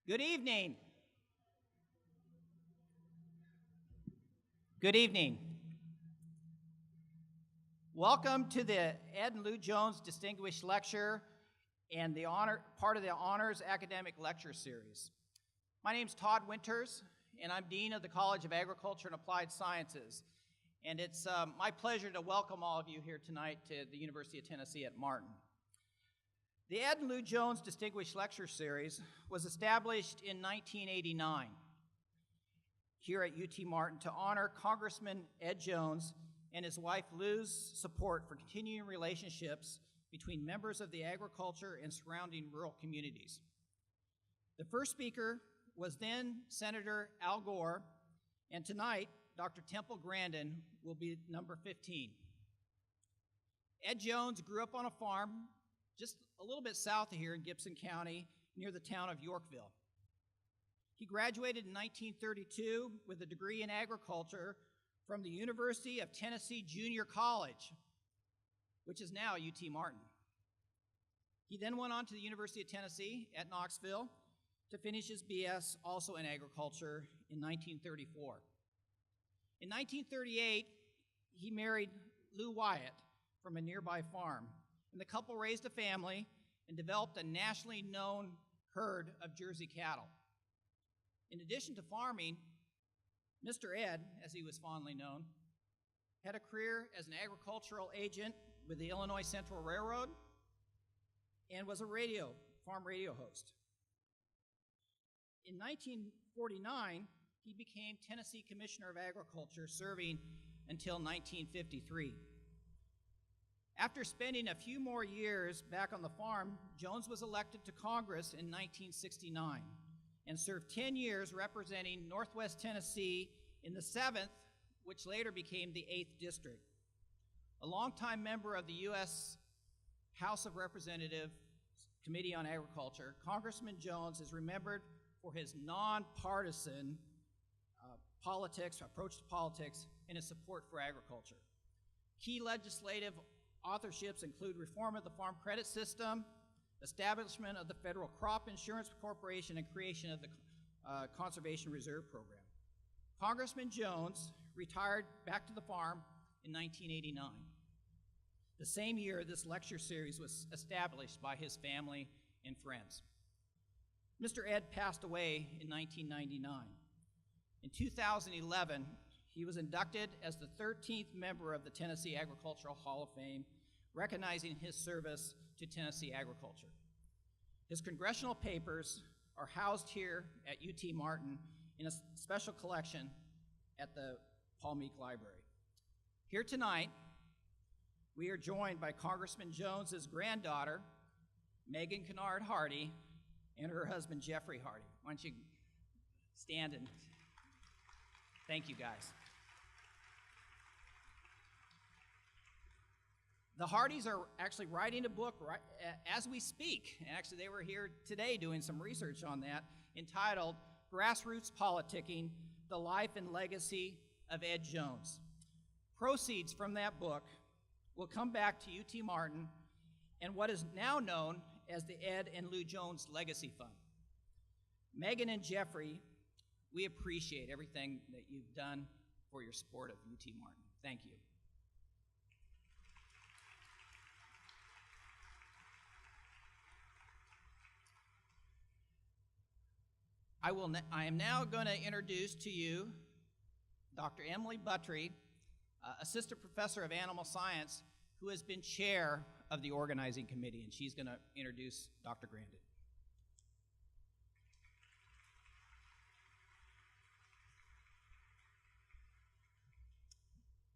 Good evening. Good evening. Welcome to the Ed and Lou Jones Distinguished Lecture and the part of the Honors Academic Lecture Series. My name's Todd Winters, and I'm Dean of the College of Agriculture and Applied Sciences. And it's my pleasure to welcome all of you here tonight to the University of Tennessee at Martin. The Ed and Lou Jones Distinguished Lecture Series was established in 1989 here at UT Martin to honor Congressman Ed Jones and his wife Lou's support for continuing relationships between members of the agriculture and surrounding rural communities. The first speaker was then Senator Al Gore, and tonight Dr. Temple Grandin will be number 15. Ed Jones grew up on a farm just a little bit south of here in Gibson County, near the town of Yorkville. He graduated in 1932 with a degree in agriculture from the University of Tennessee Junior College, which is now UT Martin. He then went on to the University of Tennessee at Knoxville to finish his BS, also in agriculture, in 1934. In 1938, he married Lou Wyatt from a nearby farm, and the couple raised a family and developed a nationally known herd of Jersey cattle. In addition to farming, Mr. Ed, as he was fondly known, had a career as an agricultural agent with the Illinois Central Railroad and was a farm radio host. In 1949, he became Tennessee Commissioner of Agriculture, serving until 1953. After spending a few more years back on the farm, Jones was elected to Congress in 1969 and served 10 years representing Northwest Tennessee in the 7th, which later became the 8th District. A longtime member of the U.S. House of Representatives Committee on Agriculture, Congressman Jones is remembered for his nonpartisan approach to politics and his support for agriculture. Key legislative authorships include reform of the farm credit system, establishment of the Federal Crop Insurance Corporation, and creation of the Conservation Reserve Program. Congressman Jones retired back to the farm in 1989. The same year, this lecture series was established by his family and friends. Mr. Ed passed away in 1999. In 2011, he was inducted as the 13th member of the Tennessee Agricultural Hall of Fame, recognizing his service to Tennessee agriculture. His congressional papers are housed here at UT Martin in a special collection at the Paul Meek Library. Here tonight, we are joined by Congressman Jones's granddaughter, Megan Kennard Hardy, and her husband, Jeffrey Hardy. Why don't you stand and thank you, guys. The Hardys are actually writing a book as we speak. Actually, they were here today doing some research on that, entitled Grassroots Politicking, The Life and Legacy of Ed Jones. Proceeds from that book will come back to UT Martin and what is now known as the Ed and Lou Jones Legacy Fund. Megan and Jeffrey, we appreciate everything that you've done for your support of UT Martin. Thank you. I am now going to introduce to you Dr. Emily Buttry, Assistant Professor of Animal Science, who has been chair of the organizing committee, and she's going to introduce Dr. Grandin.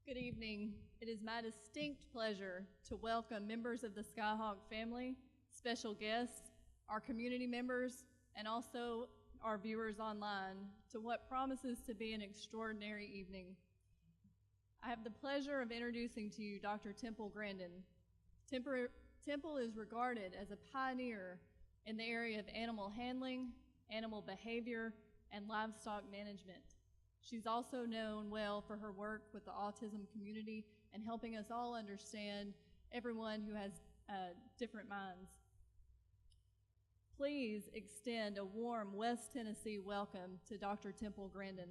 Good evening. It is my distinct pleasure to welcome members of the Skyhawk family, special guests, our community members, and also our viewers online to what promises to be an extraordinary evening. I have the pleasure of introducing to you Dr. Temple Grandin. Temple is regarded as a pioneer in the area of animal handling, animal behavior, and livestock management. She's also known well for her work with the autism community and helping us all understand everyone who has different minds. Please extend a warm West Tennessee welcome to Dr. Temple Grandin.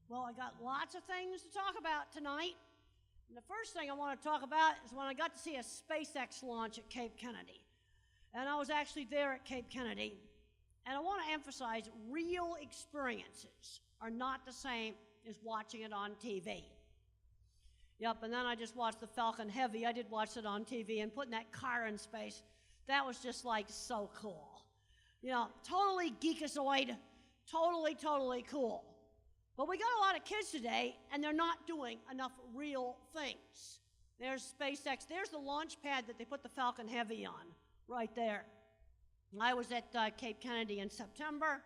Well, I got lots of things to talk about tonight. And the first thing I want to talk about is when I got to see a SpaceX launch at Cape Kennedy. And I was actually there at Cape Kennedy. And I want to emphasize real experiences are not the same as watching it on TV. Yep, and then I just watched the Falcon Heavy. I did watch it on TV, and putting that car in space, that was just like so cool. You know, totally geekazoid, totally cool. But we got a lot of kids today, and they're not doing enough real things. There's SpaceX. There's the launch pad that they put the Falcon Heavy on, right there. I was at Cape Kennedy in September,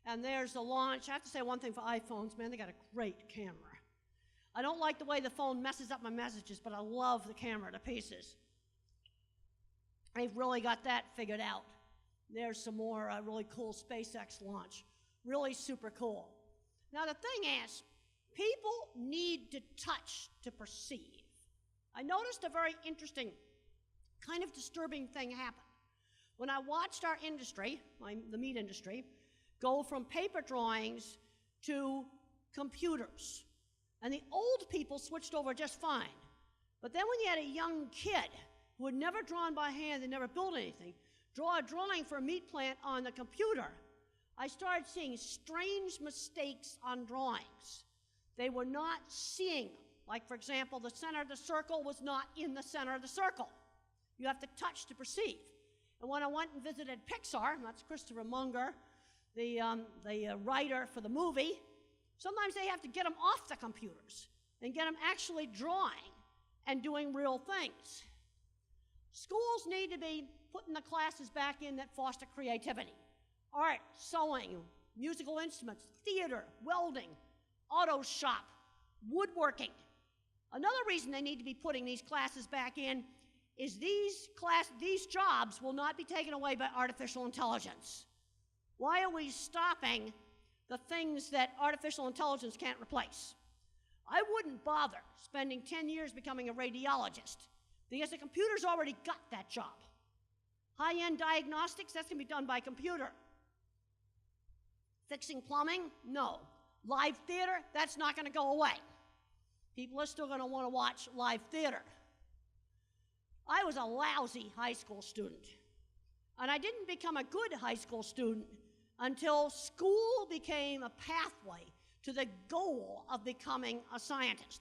and there's the launch. I have to say one thing for iPhones, man, they got a great camera. I don't like the way the phone messes up my messages, but I love the camera to pieces. They've really got that figured out. There's some more really cool SpaceX launch. Really super cool. Now, the thing is, people need to touch to perceive. I noticed a very interesting, kind of disturbing thing happen. When I watched our industry, the meat industry, go from paper drawings to computers, and the old people switched over just fine. But then when you had a young kid who had never drawn by hand and never built anything, draw a drawing for a meat plant on the computer, I started seeing strange mistakes on drawings. They were not seeing them. Like, for example, the center of the circle was not in the center of the circle. You have to touch to perceive. And when I went and visited Pixar, and that's Christopher Munger, the writer for the movie, sometimes they have to get them off the computers and get them actually drawing and doing real things. Schools need to be putting the classes back in that foster creativity. Art, sewing, musical instruments, theater, welding, auto shop, woodworking. Another reason they need to be putting these classes back in is these jobs will not be taken away by artificial intelligence. Why are we stopping the things that artificial intelligence can't replace? I wouldn't bother spending 10 years becoming a radiologist because the computer's already got that job. High-end diagnostics, that's going to be done by computer. Fixing plumbing? No. Live theater? That's not going to go away. People are still going to want to watch live theater. I was a lousy high school student, and I didn't become a good high school student until school became a pathway to the goal of becoming a scientist.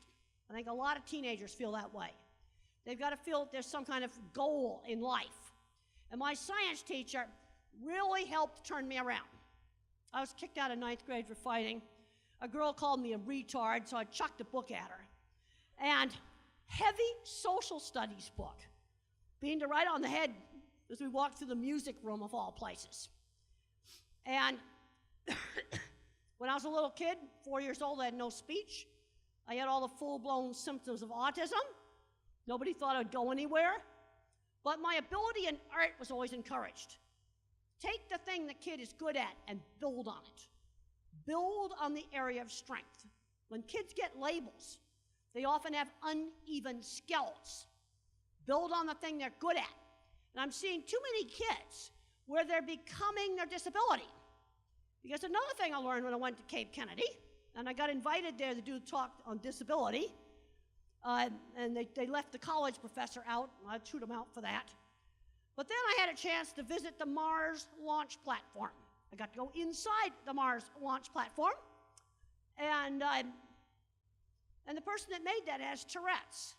I think a lot of teenagers feel that way. They've got to feel that there's some kind of goal in life. And my science teacher really helped turn me around. I was kicked out of 9th grade for fighting. A girl called me a retard, so I chucked a book at her. And heavy social studies book, beamed her right on the head as we walked through the music room of all places. And when I was a little kid, 4 years old, I had no speech. I had all the full-blown symptoms of autism. Nobody thought I'd go anywhere. But my ability in art was always encouraged. Take the thing the kid is good at and build on it. Build on the area of strength. When kids get labels, they often have uneven skills. Build on the thing they're good at. And I'm seeing too many kids where they're becoming their disability. Because another thing I learned when I went to Cape Kennedy, and I got invited there to do a talk on disability, and they left the college professor out, and I chewed him out for that. But then I had a chance to visit the Mars launch platform. I got to go inside the Mars launch platform, and the person that made that has Tourette's.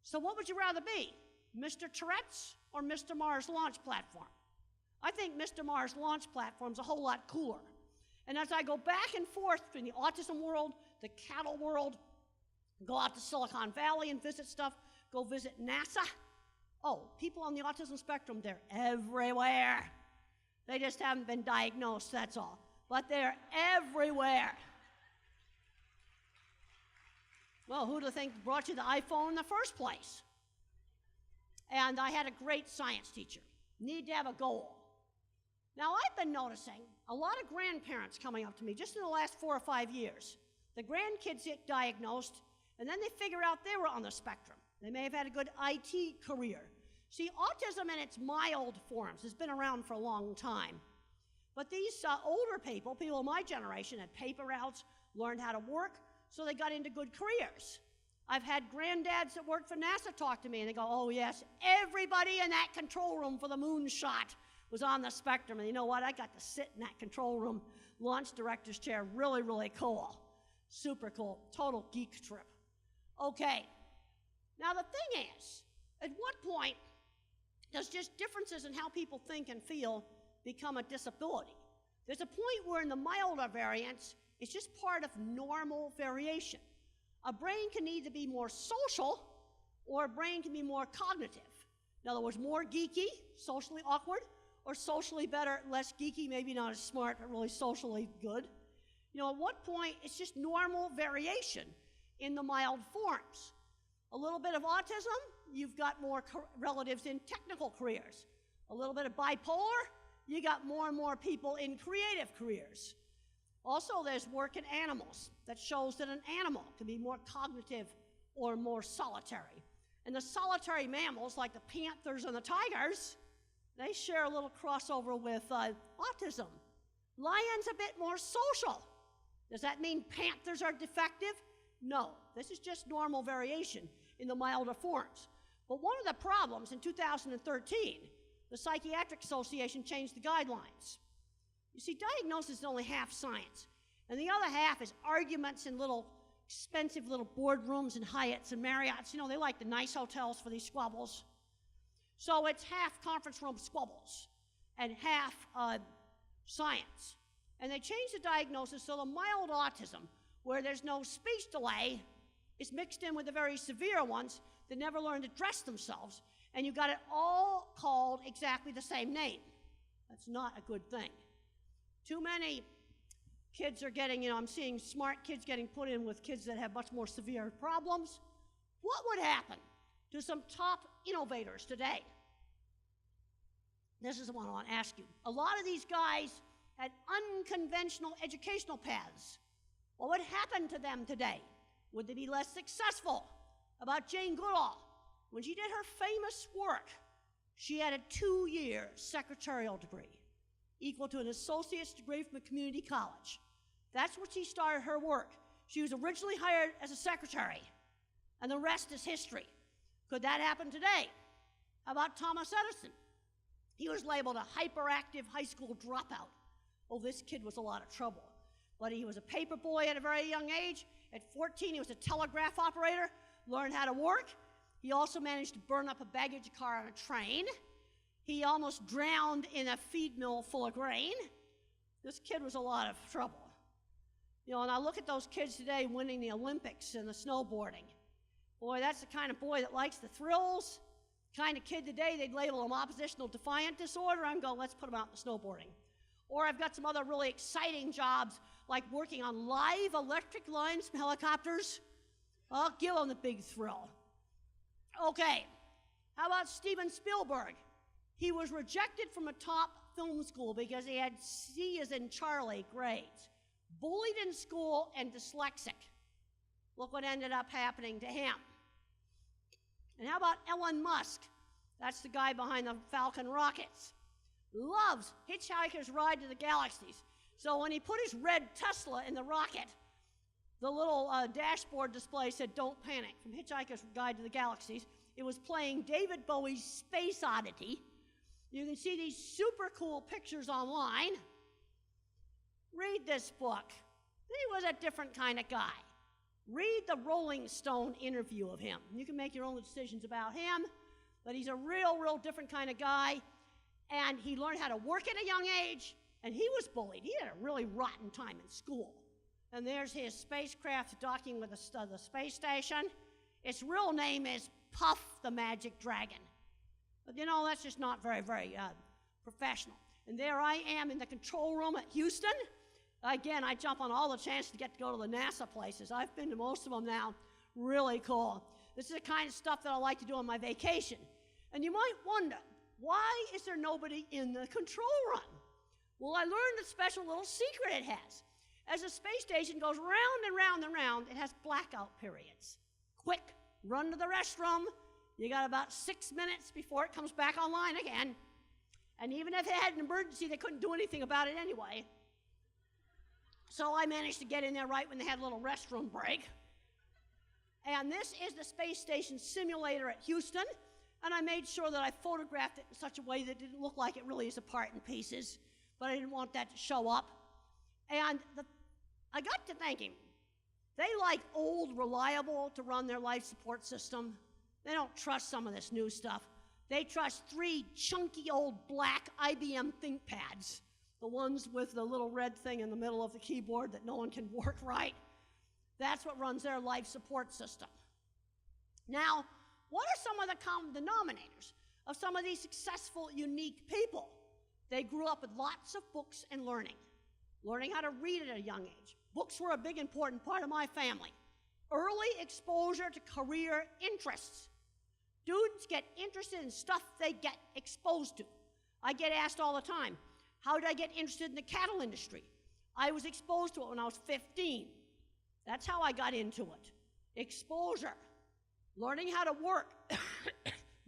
So what would you rather be, Mr. Tourette's or Mr. Mars launch platform? I think Mr. Mars launch platform's a whole lot cooler. And as I go back and forth between the autism world, the cattle world, go out to Silicon Valley and visit stuff, go visit NASA. Oh, people on the autism spectrum, they're everywhere. They just haven't been diagnosed, that's all. But they're everywhere. Well, who do you think brought you the iPhone in the first place? and I had a great science teacher. Need to have a goal. Now, I've been noticing a lot of grandparents coming up to me just in the last 4 or 5 years. The grandkids get diagnosed, and then they figure out they were on the spectrum. They may have had a good IT career. See, autism in its mild forms has been around for a long time. But these older people of my generation, had paper routes, learned how to work, so they got into good careers. I've had granddads that worked for NASA talk to me, and they go, oh yes, everybody in that control room for the moonshot was on the spectrum. And you know what? I got to sit in that control room, launch director's chair, really, really cool. Super cool, total geek trip. Okay, now the thing is, at what point does just differences in how people think and feel become a disability? There's a point where in the milder variants, it's just part of normal variation. A brain can either be more social, or a brain can be more cognitive. In other words, more geeky, socially awkward, or socially better, less geeky, maybe not as smart, but really socially good. You know, at what point, it's just normal variation in the mild forms. A little bit of autism, you've got more relatives in technical careers. A little bit of bipolar, you got more and more people in creative careers. Also, there's work in animals that shows that an animal can be more cognitive or more solitary. And the solitary mammals, like the panthers and the tigers, they share a little crossover with autism. Lions a bit more social. Does that mean panthers are defective? No, this is just normal variation in the milder forms. But one of the problems in 2013, the Psychiatric Association changed the guidelines. You see, diagnosis is only half science, and the other half is arguments in little expensive little boardrooms and Hyatts and Marriotts. You know, they like the nice hotels for these squabbles. So it's half conference room squabbles and half science. And they changed the diagnosis so the mild autism, where there's no speech delay, is mixed in with the very severe ones that never learn to dress themselves, and you got it all called exactly the same name. That's not a good thing. Too many kids are getting, I'm seeing smart kids getting put in with kids that have much more severe problems. What would happen to some top innovators today? This is the one I want to ask you. A lot of these guys had unconventional educational paths. What would happen to them today? Would they be less successful? About Jane Goodall, when she did her famous work, she had a 2-year secretarial degree, equal to an associate's degree from a community college. That's when she started her work. She was originally hired as a secretary, and the rest is history. Could that happen today? How about Thomas Edison? He was labeled a hyperactive high school dropout. Oh, this kid was a lot of trouble. But he was a paper boy at a very young age. At 14, he was a telegraph operator, learned how to work. He also managed to burn up a baggage car on a train. He almost drowned in a feed mill full of grain. This kid was a lot of trouble. And I look at those kids today winning the Olympics and the snowboarding. Boy, that's the kind of boy that likes the thrills. The kind of kid today, they'd label him oppositional defiant disorder. I'm going, let's put him out in the snowboarding. Or I've got some other really exciting jobs, like working on live electric lines from helicopters. I'll give them the big thrill. Okay, how about Steven Spielberg? He was rejected from a top film school because he had C as in Charlie grades. Bullied in school and dyslexic. Look what ended up happening to him. And how about Elon Musk? That's the guy behind the Falcon rockets. Loves Hitchhiker's Ride to the Galaxies. So when he put his red Tesla in the rocket, the little dashboard display said, "Don't panic," from Hitchhiker's Guide to the Galaxies. It was playing David Bowie's Space Oddity. You can see these super cool pictures online. Read this book. He was a different kind of guy. Read the Rolling Stone interview of him. You can make your own decisions about him, but he's a real different kind of guy. And he learned how to work at a young age, and he was bullied. He had a really rotten time in school. And there's his spacecraft docking with the space station. Its real name is Puff the Magic Dragon. But that's just not very professional. And there I am in the control room at Houston. Again, I jump on all the chances to get to go to the NASA places. I've been to most of them now. Really cool. This is the kind of stuff that I like to do on my vacation. And you might wonder, why is there nobody in the control room? Well, I learned a special little secret it has. As the space station goes round and round and round, it has blackout periods. Quick, run to the restroom. You got about 6 minutes before it comes back online again. And even if they had an emergency, they couldn't do anything about it anyway. So I managed to get in there right when they had a little restroom break. And this is the space station simulator at Houston. And I made sure that I photographed it in such a way that it didn't look like it really is apart in pieces. But I didn't want that to show up. And I got to thinking, they like old, reliable to run their life support system. They don't trust some of this new stuff. They trust 3 chunky old black IBM ThinkPads, the ones with the little red thing in the middle of the keyboard that no one can work right. That's what runs their life support system. Now, what are some of the common denominators of some of these successful, unique people? They grew up with lots of books and learning how to read at a young age. Books were a big, important part of my family. Early exposure to career interests. Students get interested in stuff they get exposed to. I get asked all the time, how did I get interested in the cattle industry? I was exposed to it when I was 15. That's how I got into it. Exposure. Learning how to work.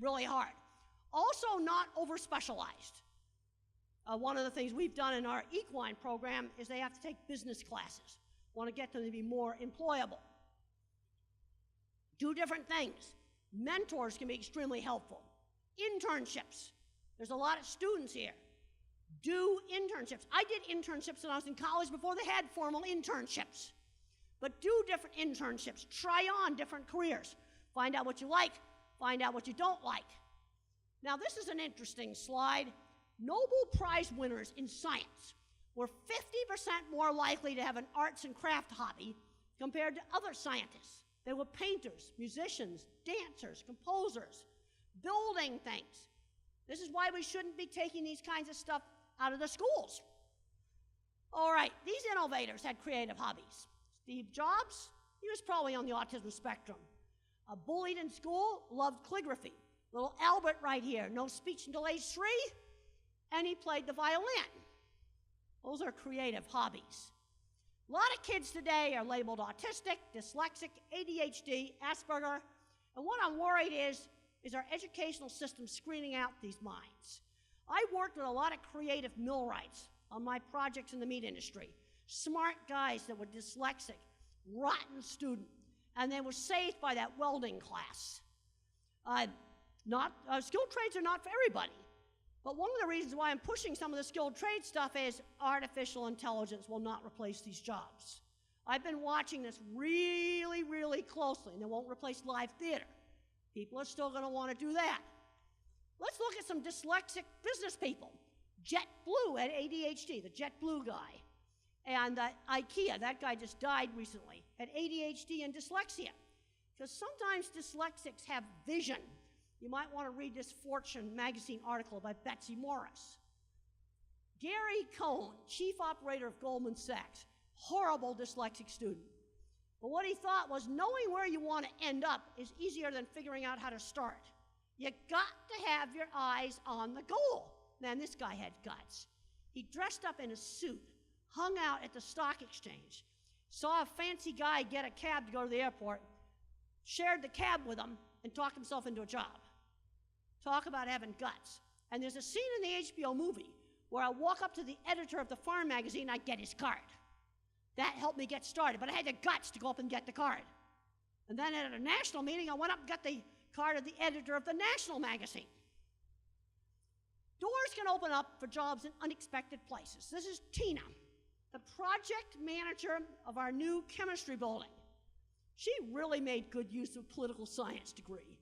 Really hard. Also not over-specialized. One of the things we've done in our equine program is they have to take business classes. Want to get them to be more employable. Do different things. Mentors can be extremely helpful. Internships. There's a lot of students here. Do internships. I did internships when I was in college before they had formal internships. But do different internships. Try on different careers. Find out what you like. Find out what you don't like. Now, this is an interesting slide. Nobel Prize winners in science were 50% more likely to have an arts and craft hobby compared to other scientists. They were painters, musicians, dancers, composers, building things. This is why we shouldn't be taking these kinds of stuff out of the schools. All right, these innovators had creative hobbies. Steve Jobs, he was probably on the autism spectrum. Bullied in school, loved calligraphy. Little Albert right here, no speech until age 3, and he played the violin. Those are creative hobbies. A lot of kids today are labeled autistic, dyslexic, ADHD, Asperger, and what I'm worried is our educational system screening out these minds. I worked with a lot of creative millwrights on my projects in the meat industry. Smart guys that were dyslexic, rotten student, and they were saved by that welding class. Skilled trades are not for everybody. But one of the reasons why I'm pushing some of the skilled trade stuff is artificial intelligence will not replace these jobs. I've been watching this really, really closely, and it won't replace live theater. People are still going to want to do that. Let's look at some dyslexic business people. JetBlue had ADHD, the JetBlue guy. And IKEA, that guy just died recently, had ADHD and dyslexia. Because sometimes dyslexics have vision. You might want to read this Fortune magazine article by Betsy Morris. Gary Cohn, chief operator of Goldman Sachs, horrible dyslexic student. But what he thought was knowing where you want to end up is easier than figuring out how to start. You got to have your eyes on the goal. Man, this guy had guts. He dressed up in a suit, hung out at the stock exchange, saw a fancy guy get a cab to go to the airport, shared the cab with him, and talked himself into a job. Talk about having guts. And there's a scene in the HBO movie where I walk up to the editor of the farm magazine, I get his card. That helped me get started, but I had the guts to go up and get the card. And then at a national meeting, I went up and got the card of the editor of the national magazine. Doors can open up for jobs in unexpected places. This is Tina, the project manager of our new chemistry building. She really made good use of a political science degree,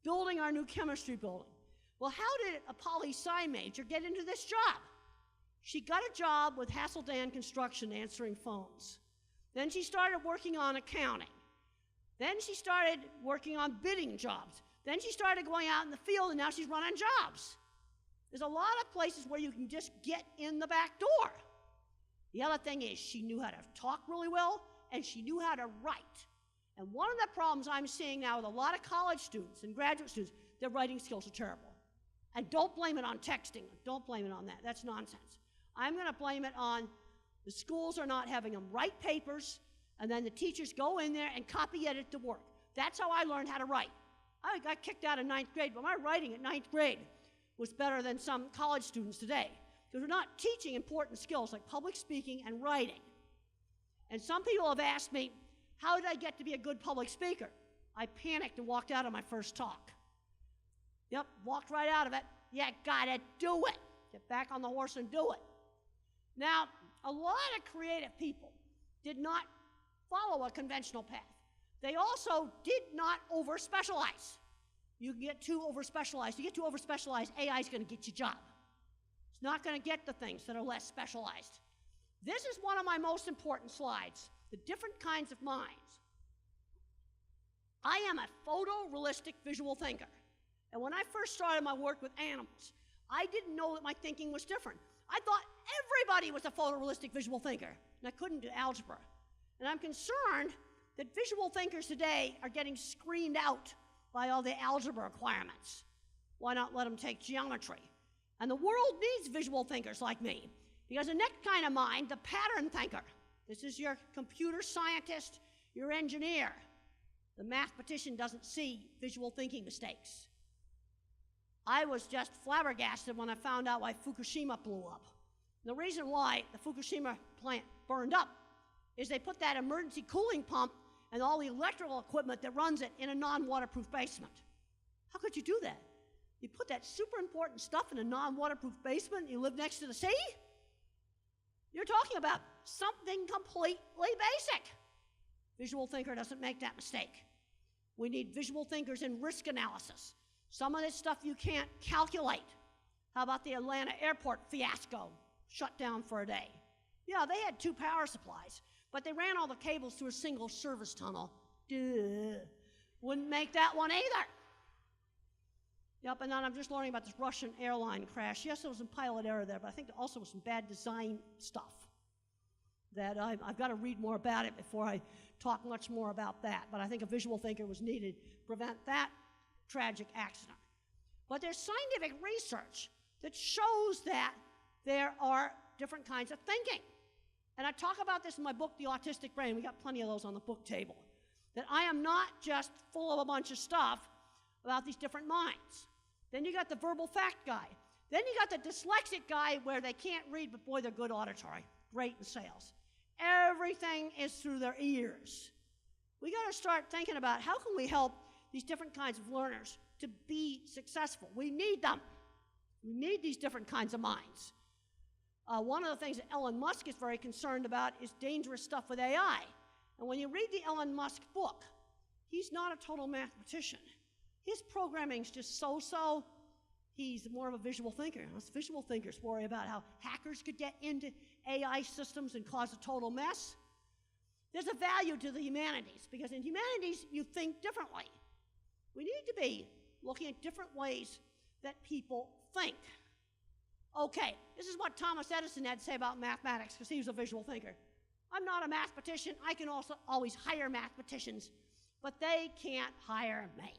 building our new chemistry building. Well, how did a poli-sci major get into this job? She got a job with Hasseldan Construction answering phones. Then she started working on accounting. Then she started working on bidding jobs. Then she started going out in the field, and now she's running jobs. There's a lot of places where you can just get in the back door. The other thing is she knew how to talk really well, and she knew how to write. And one of the problems I'm seeing now with a lot of college students and graduate students, their writing skills are terrible. And don't blame it on texting. Don't blame it on that. That's nonsense. I'm going to blame it on the schools are not having them write papers, and then the teachers go in there and copy edit the work. That's how I learned how to write. I got kicked out of 9th grade, but my writing at 9th grade was better than some college students today, because we're not teaching important skills like public speaking and writing. And some people have asked me, how did I get to be a good public speaker? I panicked and walked out of my first talk. Yep, walked right out of it. You gotta do it. Get back on the horse and do it. Now, a lot of creative people did not follow a conventional path. They also did not over-specialize. You get too over-specialized. You get too over-specialized, AI is going to get your job. It's not going to get the things that are less specialized. This is one of my most important slides, the different kinds of minds. I am a photorealistic visual thinker. And when I first started my work with animals, I didn't know that my thinking was different. I thought everybody was a photorealistic visual thinker, and I couldn't do algebra. And I'm concerned that visual thinkers today are getting screened out by all the algebra requirements. Why not let them take geometry? And the world needs visual thinkers like me, because the next kind of mind, the pattern thinker, this is your computer scientist, your engineer. The mathematician doesn't see visual thinking mistakes. I was just flabbergasted when I found out why Fukushima blew up. And the reason why the Fukushima plant burned up is they put that emergency cooling pump and all the electrical equipment that runs it in a non-waterproof basement. How could you do that? You put that super important stuff in a non-waterproof basement and you live next to the sea? You're talking about something completely basic. Visual thinker doesn't make that mistake. We need visual thinkers in risk analysis. Some of this stuff you can't calculate. How about the Atlanta airport fiasco? Shut down for a day. Yeah, they had 2 power supplies, but they ran all the cables through a single service tunnel. Duh. Wouldn't make that one either. Yep, and then I'm just learning about this Russian airline crash. Yes, there was some pilot error there, but I think there also was some bad design stuff that I've got to read more about it before I talk much more about that. But I think a visual thinker was needed to prevent that tragic accident. But there's scientific research that shows that there are different kinds of thinking. And I talk about this in my book, The Autistic Brain. We got plenty of those on the book table. That I am not just full of a bunch of stuff about these different minds. Then you got the verbal fact guy. Then you got the dyslexic guy where they can't read, but boy, they're good auditory. Great in sales. Everything is through their ears. We got to start thinking about how can we help these different kinds of learners to be successful. We need them. We need these different kinds of minds. One of the things that Elon Musk is very concerned about is dangerous stuff with AI. And when you read the Elon Musk book, he's not a total mathematician. His programming's just so-so. He's more of a visual thinker. Us visual thinkers worry about how hackers could get into AI systems and cause a total mess. There's a value to the humanities, because in humanities, you think differently. We need to be looking at different ways that people think. Okay, this is what Thomas Edison had to say about mathematics, because he was a visual thinker. I'm not a mathematician. I can also always hire mathematicians, but they can't hire me.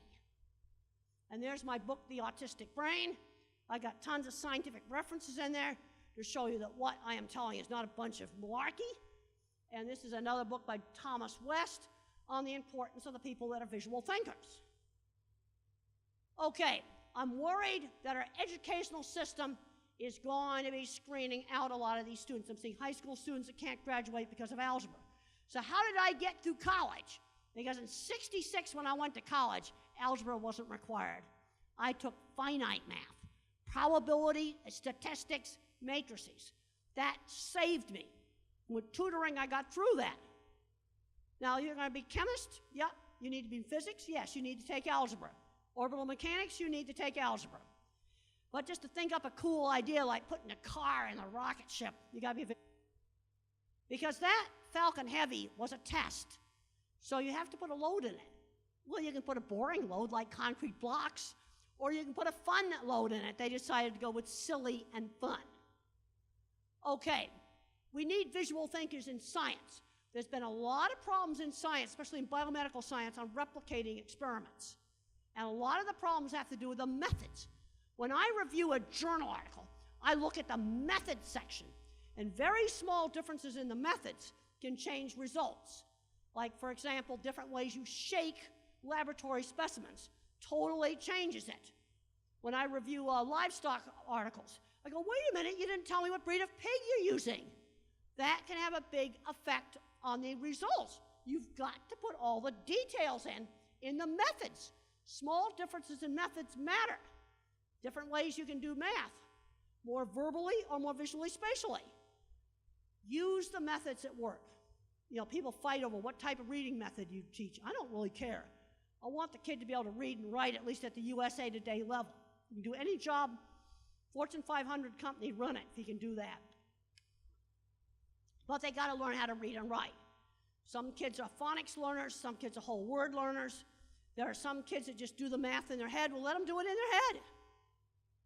And there's my book, The Autistic Brain. I got tons of scientific references in there to show you that what I am telling you is not a bunch of malarkey. And this is another book by Thomas West on the importance of the people that are visual thinkers. Okay, I'm worried that our educational system is going to be screening out a lot of these students. I'm seeing high school students that can't graduate because of algebra. So how did I get through college? Because in '66, when I went to college, algebra wasn't required. I took finite math, probability, statistics, matrices. That saved me. With tutoring, I got through that. Now, you're going to be chemist? Yep. You need to be in physics? Yes, you need to take algebra. Orbital mechanics? You need to take algebra. But just to think up a cool idea like putting a car in a rocket ship, you got to be... Because that Falcon Heavy was a test. So you have to put a load in it. Well, you can put a boring load like concrete blocks, or you can put a fun load in it. They decided to go with silly and fun. Okay, we need visual thinkers in science. There's been a lot of problems in science, especially in biomedical science, on replicating experiments. And a lot of the problems have to do with the methods. When I review a journal article, I look at the methods section, and very small differences in the methods can change results. Like, for example, different ways you shake laboratory specimens totally changes it. When I review livestock articles, I go, wait a minute, you didn't tell me what breed of pig you're using. That can have a big effect on the results. You've got to put all the details in the methods. Small differences in methods matter. Different ways you can do math, more verbally or more visually spatially. Use the methods at work. You know, people fight over what type of reading method you teach. I don't really care. I want the kid to be able to read and write at least at the USA Today level. You can do any job, Fortune 500 company, run it if you can do that. But they got to learn how to read and write. Some kids are phonics learners, some kids are whole word learners. There are some kids that just do the math in their head. Well, let them do it in their head.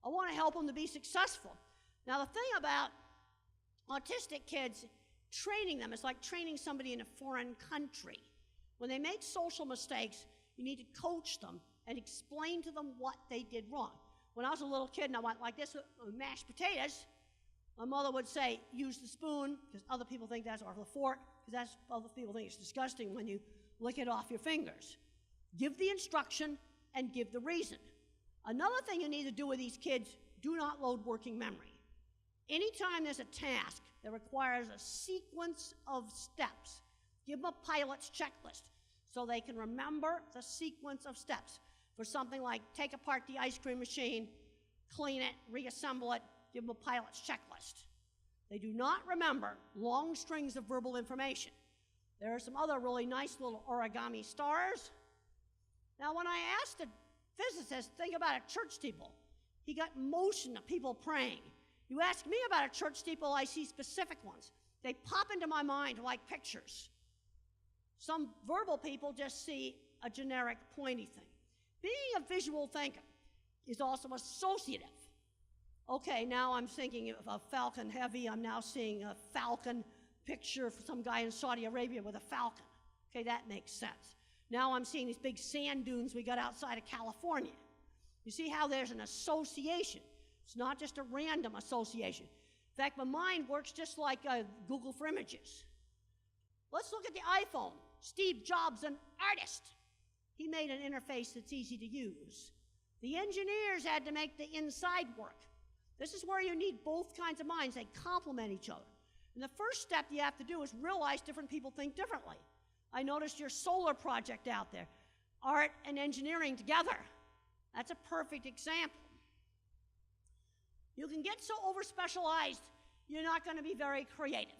I want to help them to be successful. Now, the thing about autistic kids, training them is like training somebody in a foreign country. When they make social mistakes, you need to coach them and explain to them what they did wrong. When I was a little kid and I went like this with mashed potatoes, my mother would say, use the spoon, because other people think that's, or the fork, because other people think it's disgusting when you lick it off your fingers. Give the instruction and give the reason. Another thing you need to do with these kids, do not load working memory. Anytime there's a task that requires a sequence of steps, give them a pilot's checklist so they can remember the sequence of steps. For something like take apart the ice cream machine, clean it, reassemble it, give them a pilot's checklist. They do not remember long strings of verbal information. There are some other really nice little origami stars. Now, when I asked a physicist, think about a church steeple, he got motion of people praying. You ask me about a church steeple, I see specific ones. They pop into my mind like pictures. Some verbal people just see a generic pointy thing. Being a visual thinker is also associative. Okay, now I'm thinking of a falcon heavy. I'm now seeing a falcon picture for some guy in Saudi Arabia with a falcon. Okay, that makes sense. Now I'm seeing these big sand dunes we got outside of California. You see how there's an association. It's not just a random association. In fact, my mind works just like Google for images. Let's look at the iPhone. Steve Jobs, an artist. He made an interface that's easy to use. The engineers had to make the inside work. This is where you need both kinds of minds. They complement each other. And the first step you have to do is realize different people think differently. I noticed your solar project out there. Art and engineering together. That's a perfect example. You can get so over-specialized, you're not going to be very creative.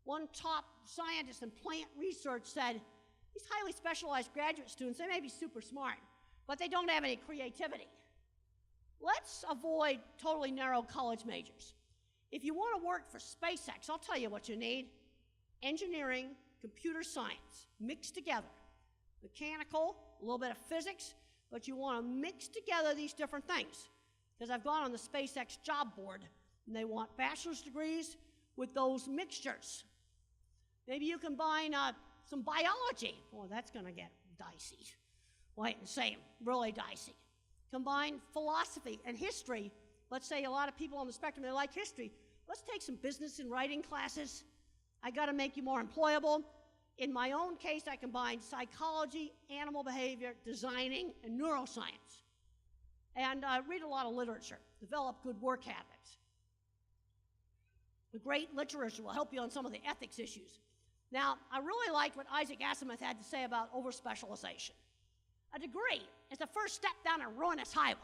One top scientist in plant research said, these highly specialized graduate students, they may be super smart, but they don't have any creativity. Let's avoid totally narrow college majors. If you want to work for SpaceX, I'll tell you what you need. Engineering, computer science, mixed together. Mechanical, a little bit of physics, but you want to mix together these different things. Because I've gone on the SpaceX job board, and they want bachelor's degrees with those mixtures. Maybe you combine some biology. Boy, that's going to get dicey. Wait and say, really dicey. Combine philosophy and history. Let's say a lot of people on the spectrum, they like history. Let's take some business and writing classes. I got to make you more employable. In my own case, I combine psychology, animal behavior, designing, and neuroscience. And read a lot of literature. Develop good work habits. The great literature will help you on some of the ethics issues. Now, I really liked what Isaac Asimov had to say about over-specialization. A degree is the first step down a ruinous highway.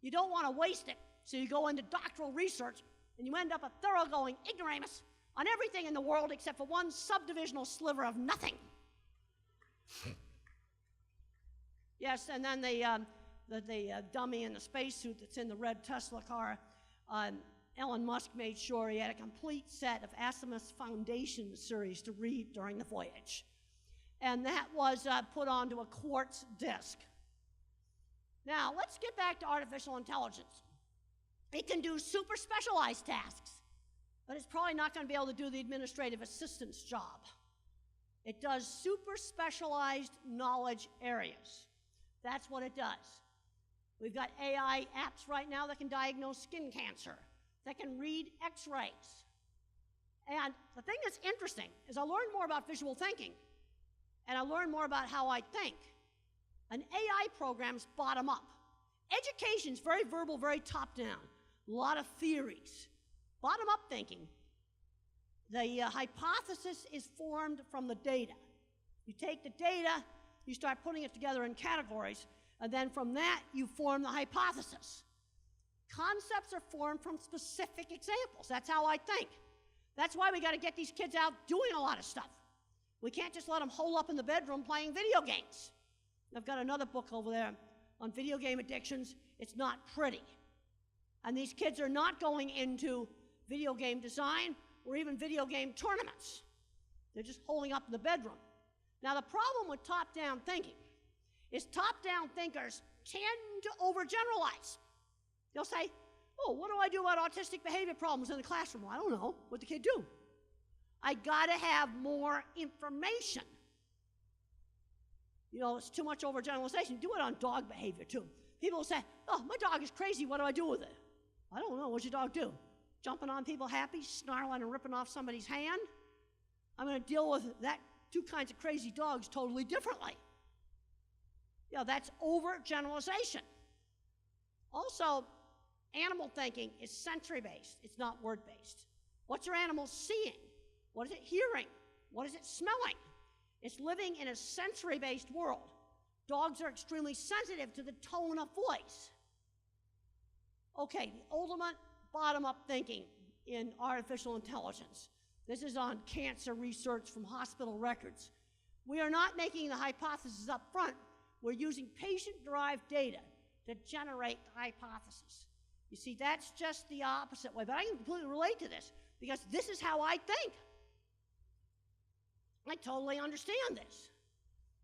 You don't want to waste it, so you go into doctoral research, and you end up a thoroughgoing ignoramus on everything in the world except for one subdivisional sliver of nothing. Yes, and then the dummy in the spacesuit that's in the red Tesla car, Elon Musk made sure he had a complete set of Asimov's Foundation series to read during the voyage. And that was put onto a quartz disk. Now, let's get back to artificial intelligence. It can do super specialized tasks, but it's probably not going to be able to do the administrative assistant's job. It does super specialized knowledge areas. That's what it does. We've got AI apps right now that can diagnose skin cancer, that can read x-rays. And the thing that's interesting is I learned more about visual thinking, and I learned more about how I think. An AI program's bottom up. Education's very verbal, very top down. A lot of theories. Bottom up thinking. The hypothesis is formed from the data. You take the data, you start putting it together in categories, and then from that you form the hypothesis. Concepts are formed from specific examples. That's how I think. That's why we got to get these kids out doing a lot of stuff. We can't just let them hole up in the bedroom playing video games. I've got another book over there on video game addictions. It's not pretty. And these kids are not going into video game design or even video game tournaments. They're just holding up in the bedroom. Now, the problem with top-down thinking is top-down thinkers tend to overgeneralize. They'll say, oh, what do I do about autistic behavior problems in the classroom? Well, I don't know. What the kid do? I got to have more information. You know, it's too much overgeneralization. Do it on dog behavior, too. People will say, oh, my dog is crazy. What do I do with it? I don't know. What's your dog do? Jumping on people happy, snarling and ripping off somebody's hand? I'm going to deal with that two kinds of crazy dogs totally differently. You know, that's overgeneralization. Also, animal thinking is sensory-based. It's not word-based. What's your animal seeing? What is it hearing? What is it smelling? It's living in a sensory-based world. Dogs are extremely sensitive to the tone of voice. Okay, the ultimate bottom-up thinking in artificial intelligence. This is on cancer research from hospital records. We are not making the hypothesis up front. We're using patient-derived data to generate the hypothesis. You see, that's just the opposite way. But I can completely relate to this because this is how I think. I totally understand this.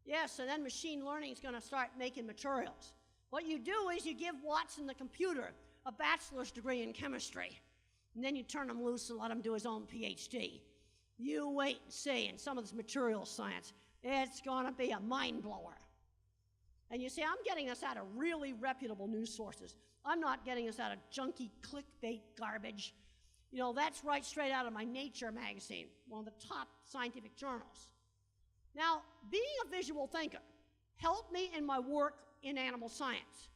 Yes, and then machine learning is going to start making materials. What you do is you give Watson the computer a bachelor's degree in chemistry, and then you turn him loose and let him do his own PhD. You wait and see, in some of this material science, it's going to be a mind blower. And you see, I'm getting this out of really reputable news sources. I'm not getting this out of junky clickbait garbage. You know, that's right straight out of my Nature magazine, one of the top scientific journals. Now, being a visual thinker helped me in my work in animal science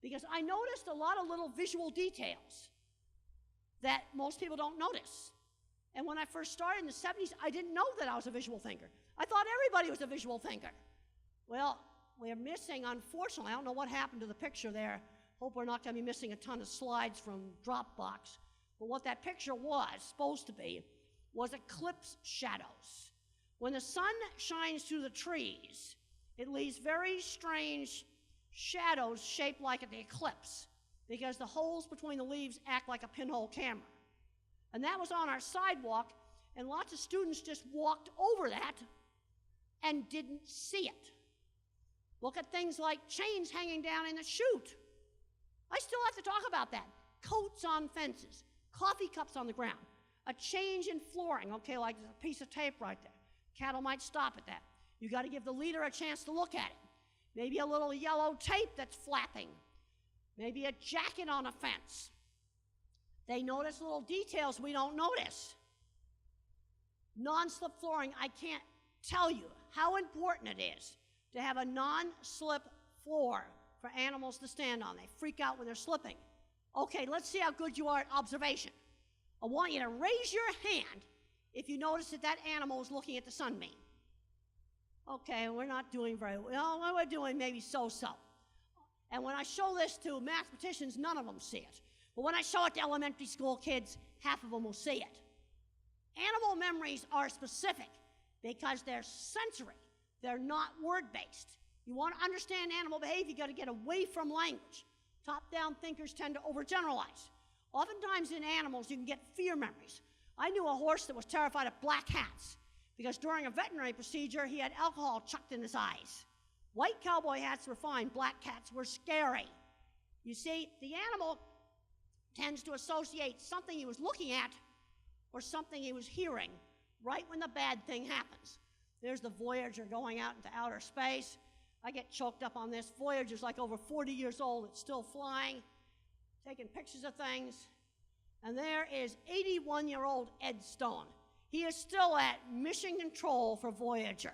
because I noticed a lot of little visual details that most people don't notice. And when I first started in the 70s, I didn't know that I was a visual thinker. I thought everybody was a visual thinker. Well, we're missing, unfortunately, I don't know what happened to the picture there. Hope we're not going to be missing a ton of slides from Dropbox. But what that picture was supposed to be was eclipse shadows. When the sun shines through the trees, it leaves very strange shadows shaped like the eclipse because the holes between the leaves act like a pinhole camera. And that was on our sidewalk, and lots of students just walked over that and didn't see it. Look at things like chains hanging down in the chute. I still have to talk about that. Coats on fences, coffee cups on the ground, a change in flooring, okay, like there's a piece of tape right there. Cattle might stop at that. You got to give the leader a chance to look at it. Maybe a little yellow tape that's flapping. Maybe a jacket on a fence. They notice little details we don't notice. Non-slip flooring, I can't tell you how important it is to have a non-slip floor for animals to stand on. They freak out when they're slipping. Okay, let's see how good you are at observation. I want you to raise your hand if you notice that that animal is looking at the sunbeam. Okay, we're not doing very well. We're doing maybe so-so. And when I show this to mathematicians, none of them see it. But when I show it to elementary school kids, half of them will see it. Animal memories are specific because they're sensory. They're not word-based. You want to understand animal behavior, you got to get away from language. Top-down thinkers tend to overgeneralize. Oftentimes in animals, you can get fear memories. I knew a horse that was terrified of black cats because during a veterinary procedure, he had alcohol chucked in his eyes. White cowboy hats were fine, black cats were scary. You see, the animal tends to associate something he was looking at or something he was hearing right when the bad thing happens. There's the Voyager going out into outer space. I get choked up on this. Voyager's like over 40 years old. It's still flying, taking pictures of things. And there is 81-year-old Ed Stone. He is still at mission control for Voyager.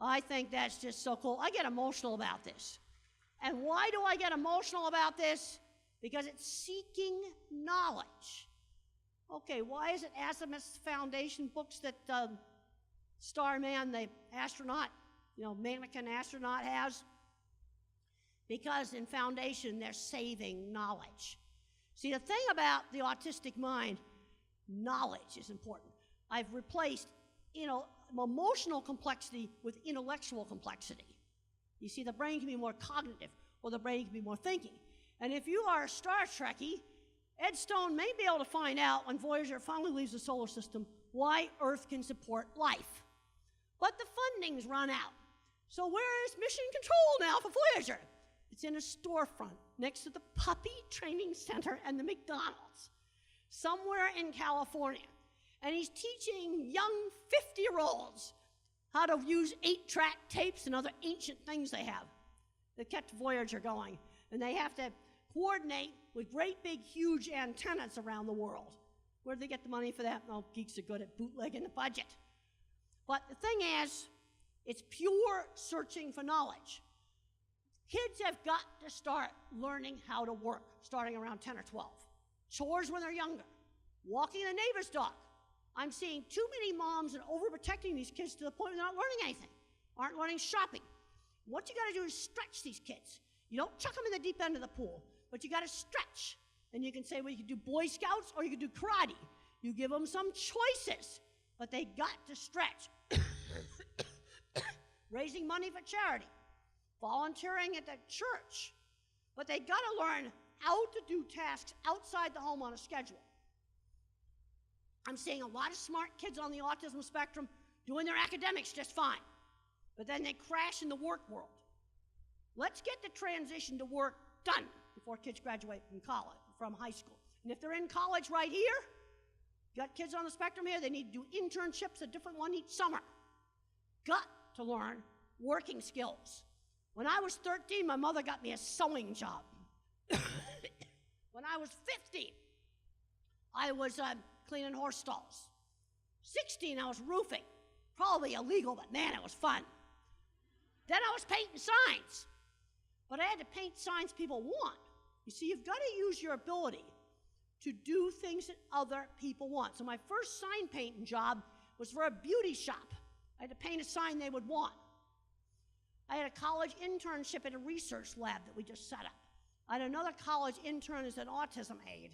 I think that's just so cool. I get emotional about this. And why do I get emotional about this? Because it's seeking knowledge. Okay, why is it Azimuth's Foundation books that Starman, the astronaut, mannequin astronaut has? Because in Foundation, they're saving knowledge. See, the thing about the autistic mind, knowledge is important. I've replaced, emotional complexity with intellectual complexity. You see, the brain can be more cognitive, or the brain can be more thinking. And if you are a Star Trekkie, Ed Stone may be able to find out when Voyager finally leaves the solar system why Earth can support life. But the funding's run out. So where is mission control now for Voyager? It's in a storefront next to the Puppy Training Center and the McDonald's, somewhere in California. And he's teaching young 50-year-olds how to use 8-track tapes and other ancient things they have that kept Voyager going. And they have to coordinate with great big huge antennas around the world. Where do they get the money for that? No, geeks are good at bootlegging the budget. But the thing is, it's pure searching for knowledge. Kids have got to start learning how to work, starting around 10 or 12. Chores when they're younger. Walking the neighbor's dog. I'm seeing too many moms and overprotecting these kids to the point where they're not learning anything, aren't learning shopping. What you got to do is stretch these kids. You don't chuck them in the deep end of the pool, but you got to stretch. And you can say, well, you can do Boy Scouts or you can do karate. You give them some choices, but they got to stretch. Raising money for charity, volunteering at the church, but they got to learn how to do tasks outside the home on a schedule. I'm seeing a lot of smart kids on the autism spectrum doing their academics just fine, but then they crash in the work world. Let's get the transition to work done before kids graduate from college, from high school. And if they're in college right here, you got kids on the spectrum here, they need to do internships, a different one each summer. Got to learn working skills. When I was 13, my mother got me a sewing job. When I was 15, I was cleaning horse stalls. 16, I was roofing. Probably illegal, but man, it was fun. Then I was painting signs. But I had to paint signs people want. You see, you've got to use your ability to do things that other people want. So my first sign painting job was for a beauty shop. I had to paint a sign they would want. I had a college internship at a research lab that we just set up. I had another college intern as an autism aide.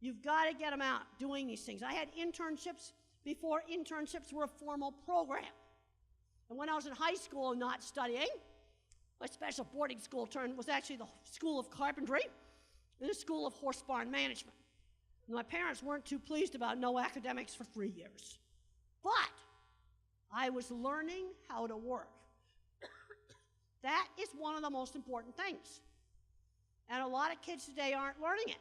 You've got to get them out doing these things. I had internships before internships were a formal program. And when I was in high school and not studying, my special boarding school was actually the School of Carpentry and the School of Horse Barn Management. And my parents weren't too pleased about no academics for 3 years. But I was learning how to work. That is one of the most important things. And a lot of kids today aren't learning it.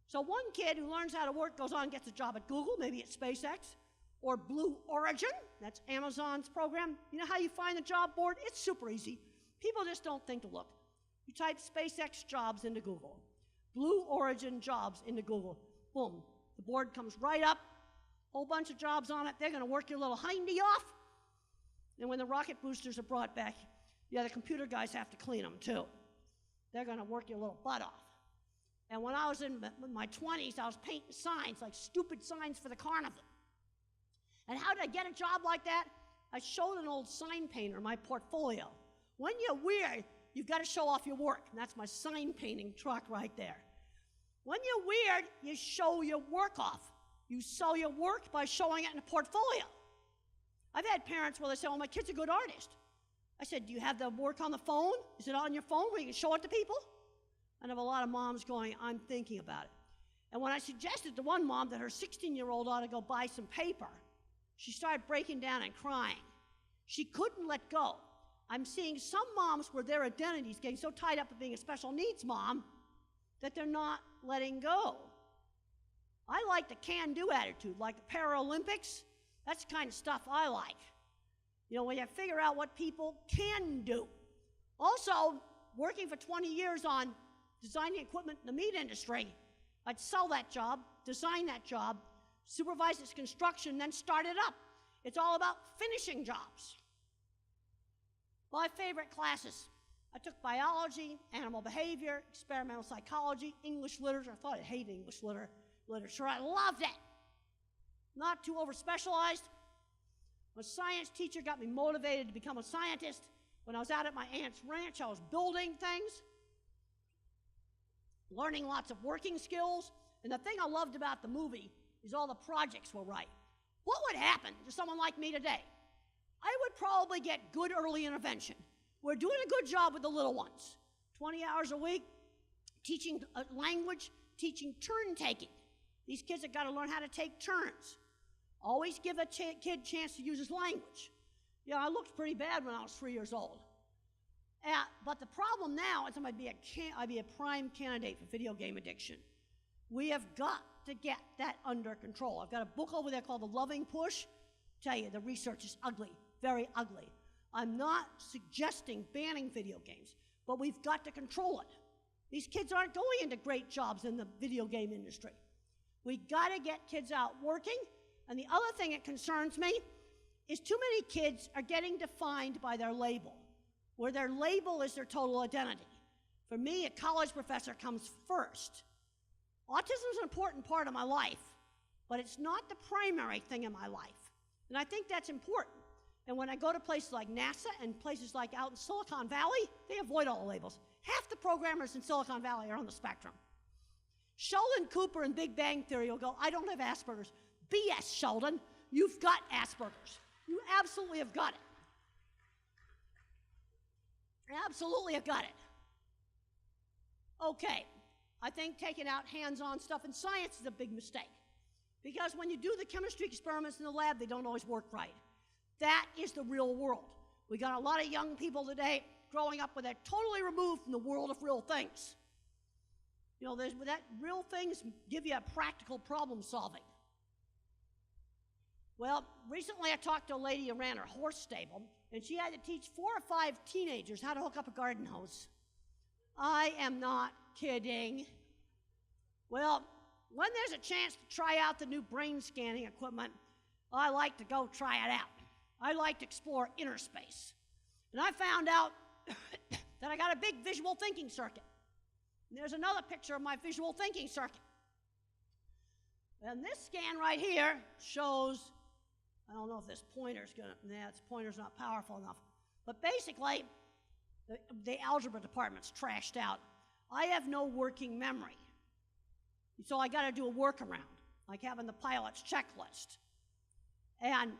So one kid who learns how to work goes on and gets a job at Google, maybe at SpaceX, or Blue Origin, that's Amazon's program. You know how you find the job board? It's super easy. People just don't think to look. You type SpaceX jobs into Google, Blue Origin jobs into Google, boom, the board comes right up, whole bunch of jobs on it. They're going to work your little hindy off. And when the rocket boosters are brought back, yeah, the computer guys have to clean them too. They're going to work your little butt off. And when I was in my 20s, I was painting signs, like stupid signs for the carnival. And how did I get a job like that? I showed an old sign painter my portfolio. When you're weird, you've got to show off your work. And that's my sign painting truck right there. When you're weird, you show your work off. You sell your work by showing it in a portfolio. I've had parents where they say, oh, my kid's a good artist. I said, do you have the work on the phone? Is it on your phone where you can show it to people? And I have a lot of moms going, I'm thinking about it. And when I suggested to one mom that her 16-year-old ought to go buy some paper, she started breaking down and crying. She couldn't let go. I'm seeing some moms where their identity is getting so tied up with being a special needs mom that they're not letting go. I like the can-do attitude, like the Paralympics. That's the kind of stuff I like. You know, when you figure out what people can do. Also, working for 20 years on designing equipment in the meat industry, I'd sell that job, design that job, supervise its construction, then start it up. It's all about finishing jobs. My favorite classes. I took biology, animal behavior, experimental psychology, English literature. I thought I hated English literature. I loved it. Not too over-specialized. A science teacher got me motivated to become a scientist. When I was out at my aunt's ranch, I was building things, learning lots of working skills. And the thing I loved about the movie is all the projects were right. What would happen to someone like me today? I would probably get good early intervention. We're doing a good job with the little ones. 20 hours a week, teaching language, teaching turn taking. These kids have got to learn how to take turns. Always give a kid a chance to use his language. Yeah, I looked pretty bad when I was 3 years old. But the problem now is I'd be a prime candidate for video game addiction. We have got to get that under control. I've got a book over there called The Loving Push. Tell you, the research is ugly, very ugly. I'm not suggesting banning video games, but we've got to control it. These kids aren't going into great jobs in the video game industry. We've got to get kids out working. And the other thing that concerns me is too many kids are getting defined by their label, where their label is their total identity. For me, a college professor comes first. Autism is an important part of my life, but it's not the primary thing in my life. And I think that's important. And when I go to places like NASA and places like out in Silicon Valley, they avoid all the labels. Half the programmers in Silicon Valley are on the spectrum. Sheldon Cooper in Big Bang Theory will go, I don't have Asperger's. BS, Sheldon. You've got Asperger's. You absolutely have got it. Absolutely have got it. Okay, I think taking out hands-on stuff in science is a big mistake. Because when you do the chemistry experiments in the lab, they don't always work right. That is the real world. We got a lot of young people today growing up with that totally removed from the world of real things. You know, that real things give you a practical problem solving. Well, recently I talked to a lady who ran her horse stable, and she had to teach 4 or 5 teenagers how to hook up a garden hose. I am not kidding. Well, when there's a chance to try out the new brain scanning equipment, I like to go try it out. I like to explore inner space. And I found out that I got a big visual thinking circuit. And there's another picture of my visual thinking circuit. And this scan right here shows, I don't know if this pointer's this pointer's not powerful enough. But basically, the algebra department's trashed out. I have no working memory. So I got to do a workaround, like having the pilot's checklist. And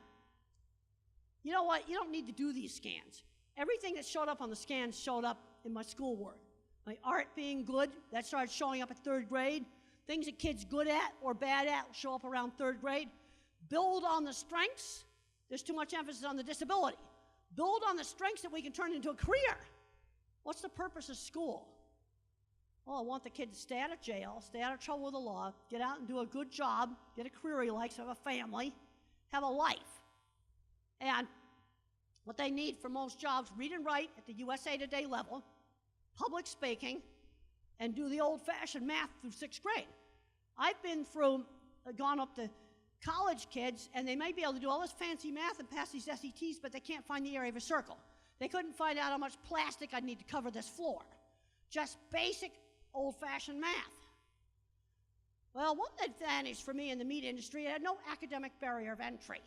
you know what? You don't need to do these scans. Everything that showed up on the scans showed up in my schoolwork. My art being good, that started showing up at 3rd grade. Things that kids good at or bad at show up around 3rd grade. Build on the strengths. There's too much emphasis on the disability. Build on the strengths that we can turn into a career. What's the purpose of school? Well, I want the kid to stay out of jail, stay out of trouble with the law, get out and do a good job, get a career he likes, have a family, have a life. And what they need for most jobs, read and write at the USA Today level, public speaking, and do the old-fashioned math through 6th grade. I've gone up to college kids, and they may be able to do all this fancy math and pass these SATs, but they can't find the area of a circle. They couldn't find out how much plastic I'd need to cover this floor. Just basic old-fashioned math. Well, one advantage for me in the meat industry, I had no academic barrier of entry.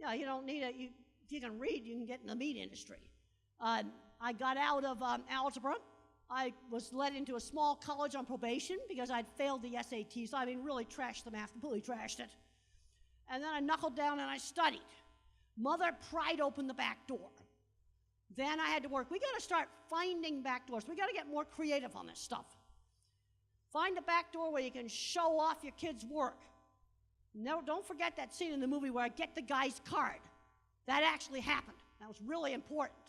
Yeah, you don't need if you can read, you can get in the meat industry. I got out of algebra. I was led into a small college on probation because I'd failed the SATs. I mean, really trashed the math, completely trashed it. And then I knuckled down and I studied. Mother pried open the back door. Then I had to work. We got to start finding back doors. We got to get more creative on this stuff. Find a back door where you can show off your kid's work. No, don't forget that scene in the movie where I get the guy's card. That actually happened. That was really important.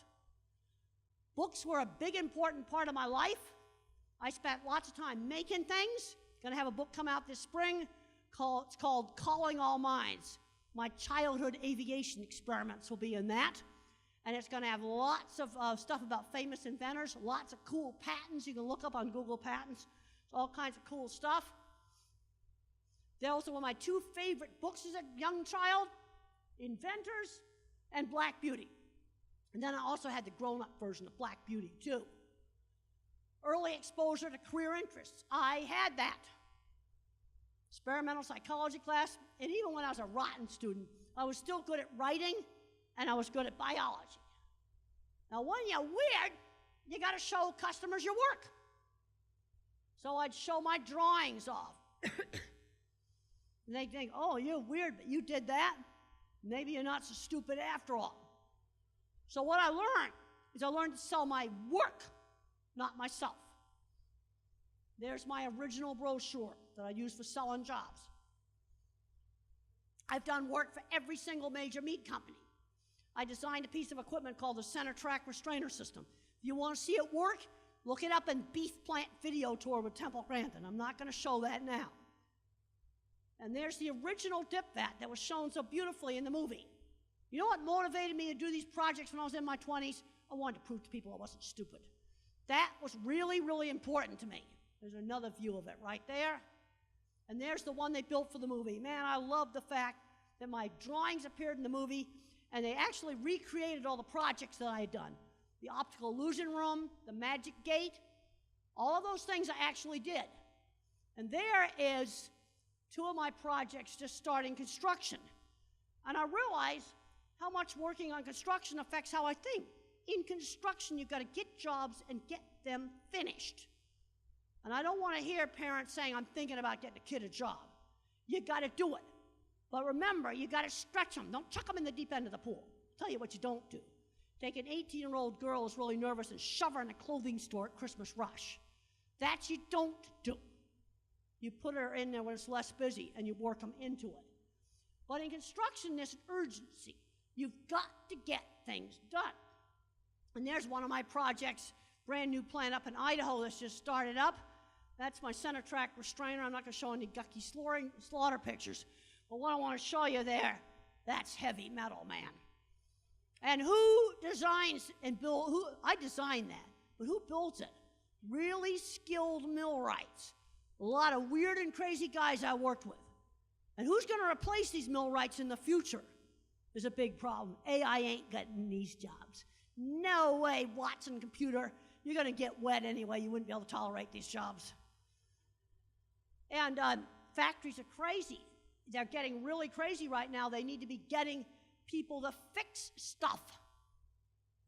Books were a big, important part of my life. I spent lots of time making things. Going to have a book come out this spring. It's called Calling All Minds. My childhood aviation experiments will be in that. And it's going to have lots of stuff about famous inventors, lots of cool patents. You can look up on Google Patents, all kinds of cool stuff. Those were my two favorite books as a young child, Inventors and Black Beauty. And then I also had the grown-up version of Black Beauty, too. Early exposure to career interests. I had that. Experimental psychology class, and even when I was a rotten student, I was still good at writing, and I was good at biology. Now, when you're weird, you got to show customers your work. So I'd show my drawings off. And they'd think, oh, you're weird, but you did that? Maybe you're not so stupid after all. So what I learned is I learned to sell my work, not myself. There's my original brochure that I use for selling jobs. I've done work for every single major meat company. I designed a piece of equipment called the center track restrainer system. If you want to see it work, look it up in Beef Plant Video Tour with Temple Grandin. I'm not going to show that now. And there's the original dip vat that was shown so beautifully in the movie. You know what motivated me to do these projects when I was in my 20s? I wanted to prove to people I wasn't stupid. That was really, really important to me. There's another view of it right there. And there's the one they built for the movie. Man, I love the fact that my drawings appeared in the movie, and they actually recreated all the projects that I had done. The optical illusion room, the magic gate, all of those things I actually did. And there is two of my projects just starting construction. And I realized how much working on construction affects how I think. In construction, you've got to get jobs and get them finished. And I don't want to hear parents saying, I'm thinking about getting a kid a job. You got to do it. But remember, you got to stretch them. Don't chuck them in the deep end of the pool. I'll tell you what you don't do. Take an 18-year-old girl who's really nervous and shove her in a clothing store at Christmas rush. That you don't do. You put her in there when it's less busy, and you work them into it. But in construction, there's an urgency. You've got to get things done. And there's one of my projects, brand new plant up in Idaho that's just started up. That's my center track restrainer. I'm not going to show any gucky slaughter pictures. But what I want to show you there, that's heavy metal, man. And who designs and builds, I designed that, but who builds it? Really skilled millwrights. A lot of weird and crazy guys I worked with. And who's going to replace these millwrights in the future? There's a big problem. AI ain't getting these jobs. No way, Watson computer. You're going to get wet anyway. You wouldn't be able to tolerate these jobs. And factories are crazy. They're getting really crazy right now. They need to be getting people to fix stuff.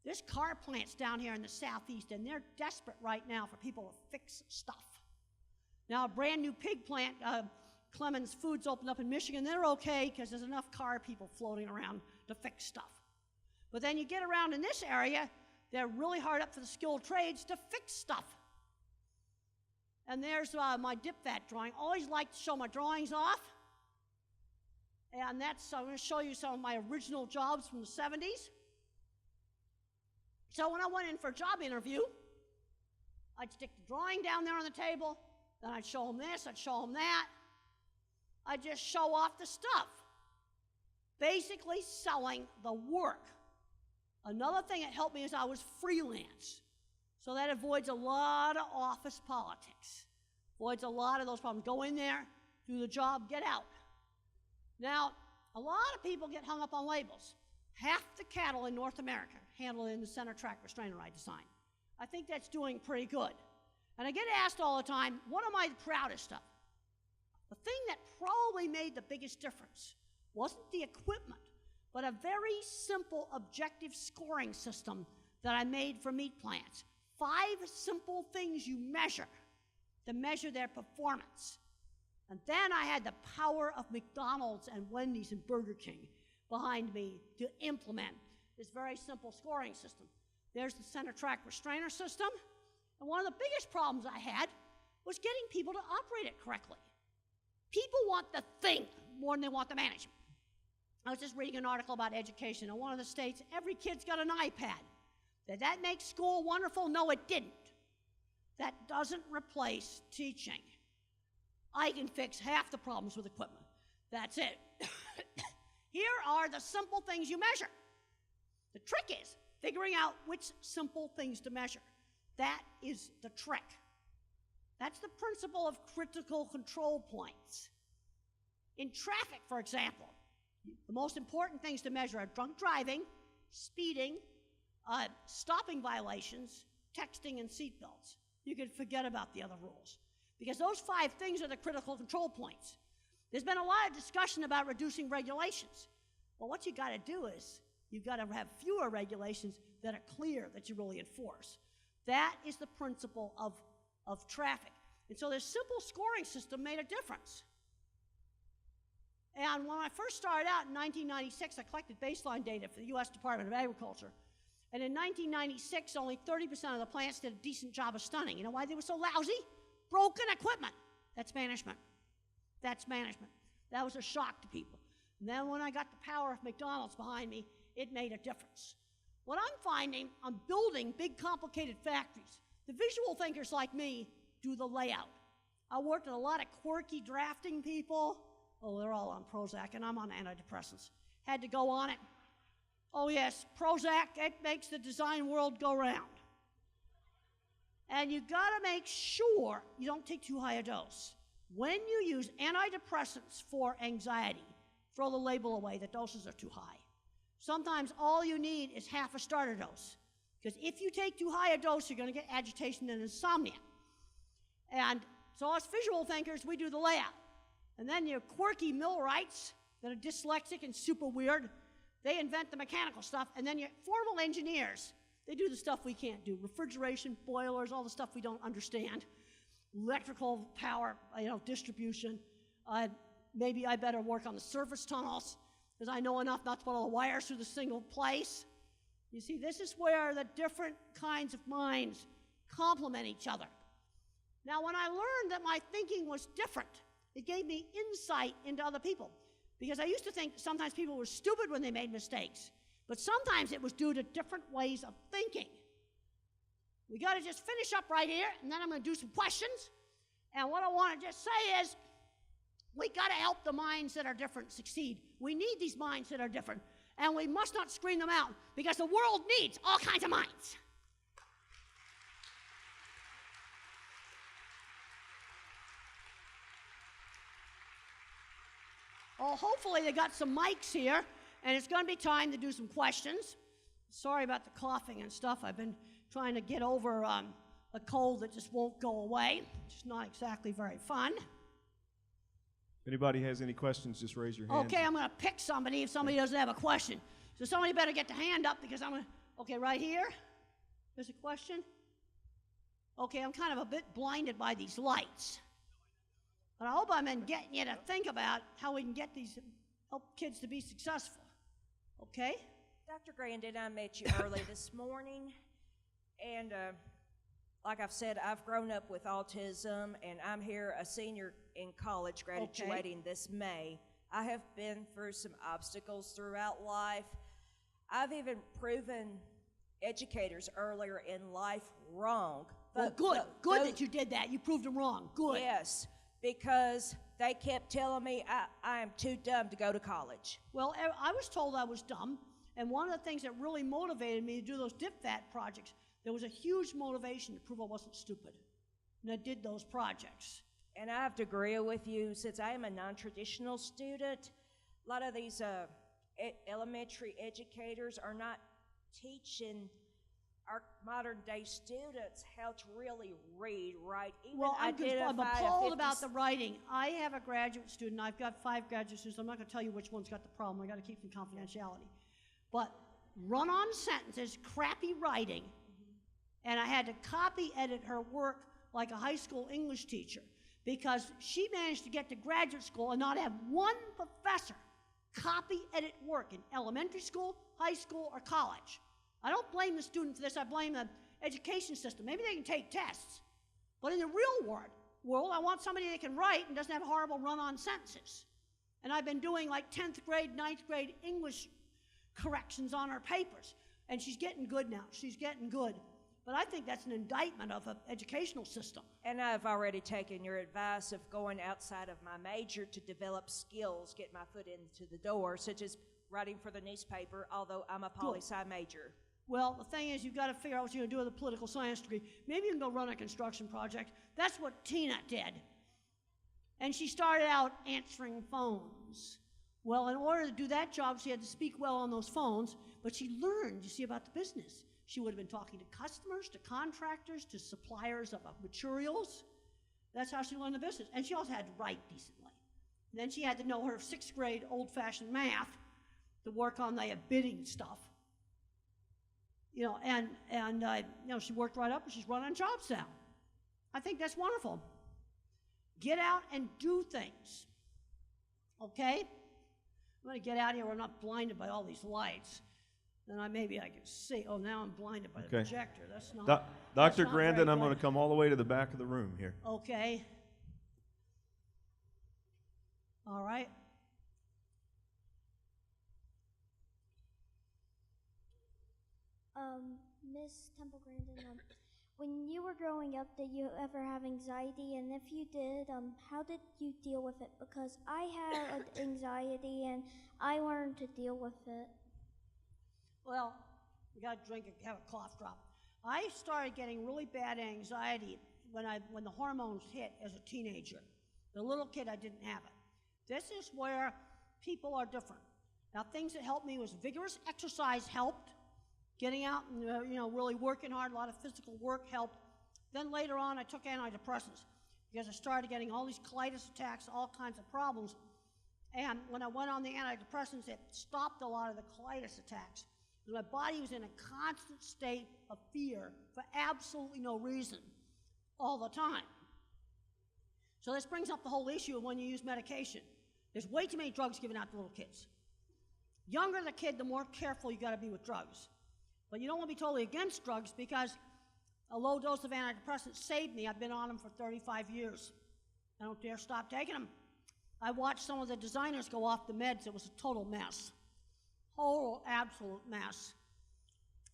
There's car plants down here in the southeast, and they're desperate right now for people to fix stuff. Now, a brand new pig plant, Clemens Foods, opened up in Michigan. They're okay because there's enough car people floating around to fix stuff. But then you get around in this area, they're really hard up for the skilled trades to fix stuff. And there's my dip vat drawing. Always like to show my drawings off. And I'm going to show you some of my original jobs from the 70s. So when I went in for a job interview, I'd stick the drawing down there on the table, then I'd show them this, I'd show them that. I'd just show off the stuff. Basically selling the work. Another thing that helped me is I was freelance. So that avoids a lot of office politics. Avoids a lot of those problems. Go in there, do the job, get out. Now, a lot of people get hung up on labels. Half the cattle in North America handled in the center track restrainer I designed. I think that's doing pretty good. And I get asked all the time, what am I proudest of? The thing that probably made the biggest difference wasn't the equipment, but a very simple objective scoring system that I made for meat plants. 5 simple things you measure to measure their performance. And then I had the power of McDonald's and Wendy's and Burger King behind me to implement this very simple scoring system. There's the center track restrainer system. And one of the biggest problems I had was getting people to operate it correctly. People want the thing more than they want the management. I was just reading an article about education. In one of the states, every kid's got an iPad. Did that make school wonderful? No, it didn't. That doesn't replace teaching. I can fix half the problems with equipment. That's it. Here are the simple things you measure. The trick is figuring out which simple things to measure. That is the trick. That's the principle of critical control points. In traffic, for example, the most important things to measure are drunk driving, speeding, stopping violations, texting, and seatbelts. You can forget about the other rules, because those 5 things are the critical control points. There's been a lot of discussion about reducing regulations. Well, what you got to do is you've got to have fewer regulations that are clear that you really enforce. That is the principle of traffic. And so this simple scoring system made a difference. And when I first started out in 1996, I collected baseline data for the U.S. Department of Agriculture. And in 1996, only 30% of the plants did a decent job of stunning. You know why they were so lousy? Broken equipment. That's management. That's management. That was a shock to people. And then when I got the power of McDonald's behind me, it made a difference. What I'm finding, I'm building big, complicated factories. The visual thinkers like me do the layout. I worked with a lot of quirky drafting people. Oh, they're all on Prozac, and I'm on antidepressants. Had to go on it. Oh, yes, Prozac, it makes the design world go round. And you got to make sure you don't take too high a dose. When you use antidepressants for anxiety, throw the label away. The doses are too high. Sometimes all you need is half a starter dose, because if you take too high a dose, you're going to get agitation and insomnia. And so us visual thinkers, we do the layout. And then your quirky millwrights that are dyslexic and super weird, they invent the mechanical stuff. And then your formal engineers, they do the stuff we can't do. Refrigeration, boilers, all the stuff we don't understand. Electrical power, distribution. Maybe I better work on the surface tunnels, because I know enough not to put all the wires through the single place. You see, this is where the different kinds of minds complement each other. Now, when I learned that my thinking was different, it gave me insight into other people, because I used to think sometimes people were stupid when they made mistakes, but sometimes it was due to different ways of thinking. We got to just finish up right here, and then I'm going to do some questions. And what I want to just say is, we got to help the minds that are different succeed. We need these minds that are different, and we must not screen them out, because the world needs all kinds of minds. Well, hopefully they got some mics here, and it's going to be time to do some questions. Sorry about the coughing and stuff. I've been trying to get over a cold that just won't go away. It's not exactly very fun. If anybody has any questions, just raise your hand. Okay, I'm going to pick somebody if somebody doesn't have a question. So somebody better get the hand up, because I'm going to... Okay, right here. There's a question. Okay, I'm kind of a bit blinded by these lights. But I hope I'm getting you to think about how we can help kids to be successful. Okay? Dr. Grandin, I met you early this morning, and like I've said, I've grown up with autism, and I'm here a senior in college, graduating this May. I have been through some obstacles throughout life. I've even proven educators earlier in life wrong. Well, good that you did that. You proved them wrong. Good. Yes, because they kept telling me I am too dumb to go to college. Well, I was told I was dumb, and one of the things that really motivated me to do those DipFat projects, there was a huge motivation to prove I wasn't stupid, and I did those projects. And I have to agree with you, since I am a non-traditional student, a lot of these elementary educators are not teaching our modern-day students how to really read, write, even I'm appalled about the writing. I have a graduate student. I've got 5 graduate students. I'm not going to tell you which one's got the problem. I got to keep some confidentiality. But run-on sentences, crappy writing, and I had to copy edit her work like a high school English teacher, because she managed to get to graduate school and not have one professor copy edit work in elementary school, high school, or college. I don't blame the student for this. I blame the education system. Maybe they can take tests. But in the real world, I want somebody that can write and doesn't have horrible run-on sentences. And I've been doing like 10th grade, 9th grade English corrections on her papers. And she's getting good now. She's getting good. But I think that's an indictment of an educational system. And I've already taken your advice of going outside of my major to develop skills, get my foot into the door, such as writing for the newspaper, although I'm a poli-sci major. Well, the thing is, you've got to figure out what you're going to do with a political science degree. Maybe you can go run a construction project. That's what Tina did. And she started out answering phones. Well, in order to do that job, she had to speak well on those phones, but she learned, you see, about the business. She would have been talking to customers, to contractors, to suppliers of materials. That's how she learned the business. And she also had to write decently. And then she had to know her 6th grade old-fashioned math to work on the bidding stuff. You know, she worked right up and she's running jobs now. I think that's wonderful. Get out and do things. Okay? I'm going to get out here where I'm not blinded by all these lights. Then maybe I can see. Oh, now I'm blinded by the projector. That's not. Dr. Grandin, I'm going to come all the way to the back of the room here. Okay. All right. Miss Temple Grandin, when you were growing up, did you ever have anxiety? And if you did, how did you deal with it? Because I had anxiety and I learned to deal with it. Well, you got to drink and have a cough drop. I started getting really bad anxiety when the hormones hit as a teenager. The little kid, I didn't have it. This is where people are different. Now, things that helped me was vigorous exercise helped. Getting out and really working hard, a lot of physical work helped. Then later on, I took antidepressants because I started getting all these colitis attacks, all kinds of problems. And when I went on the antidepressants, it stopped a lot of the colitis attacks. My body was in a constant state of fear for absolutely no reason all the time. So this brings up the whole issue of when you use medication. There's way too many drugs given out to little kids. Younger the kid, the more careful you got to be with drugs. But you don't want to be totally against drugs because a low dose of antidepressants saved me. I've been on them for 35 years. I don't dare stop taking them. I watched some of the designers go off the meds. It was a total mess. Whole absolute mess.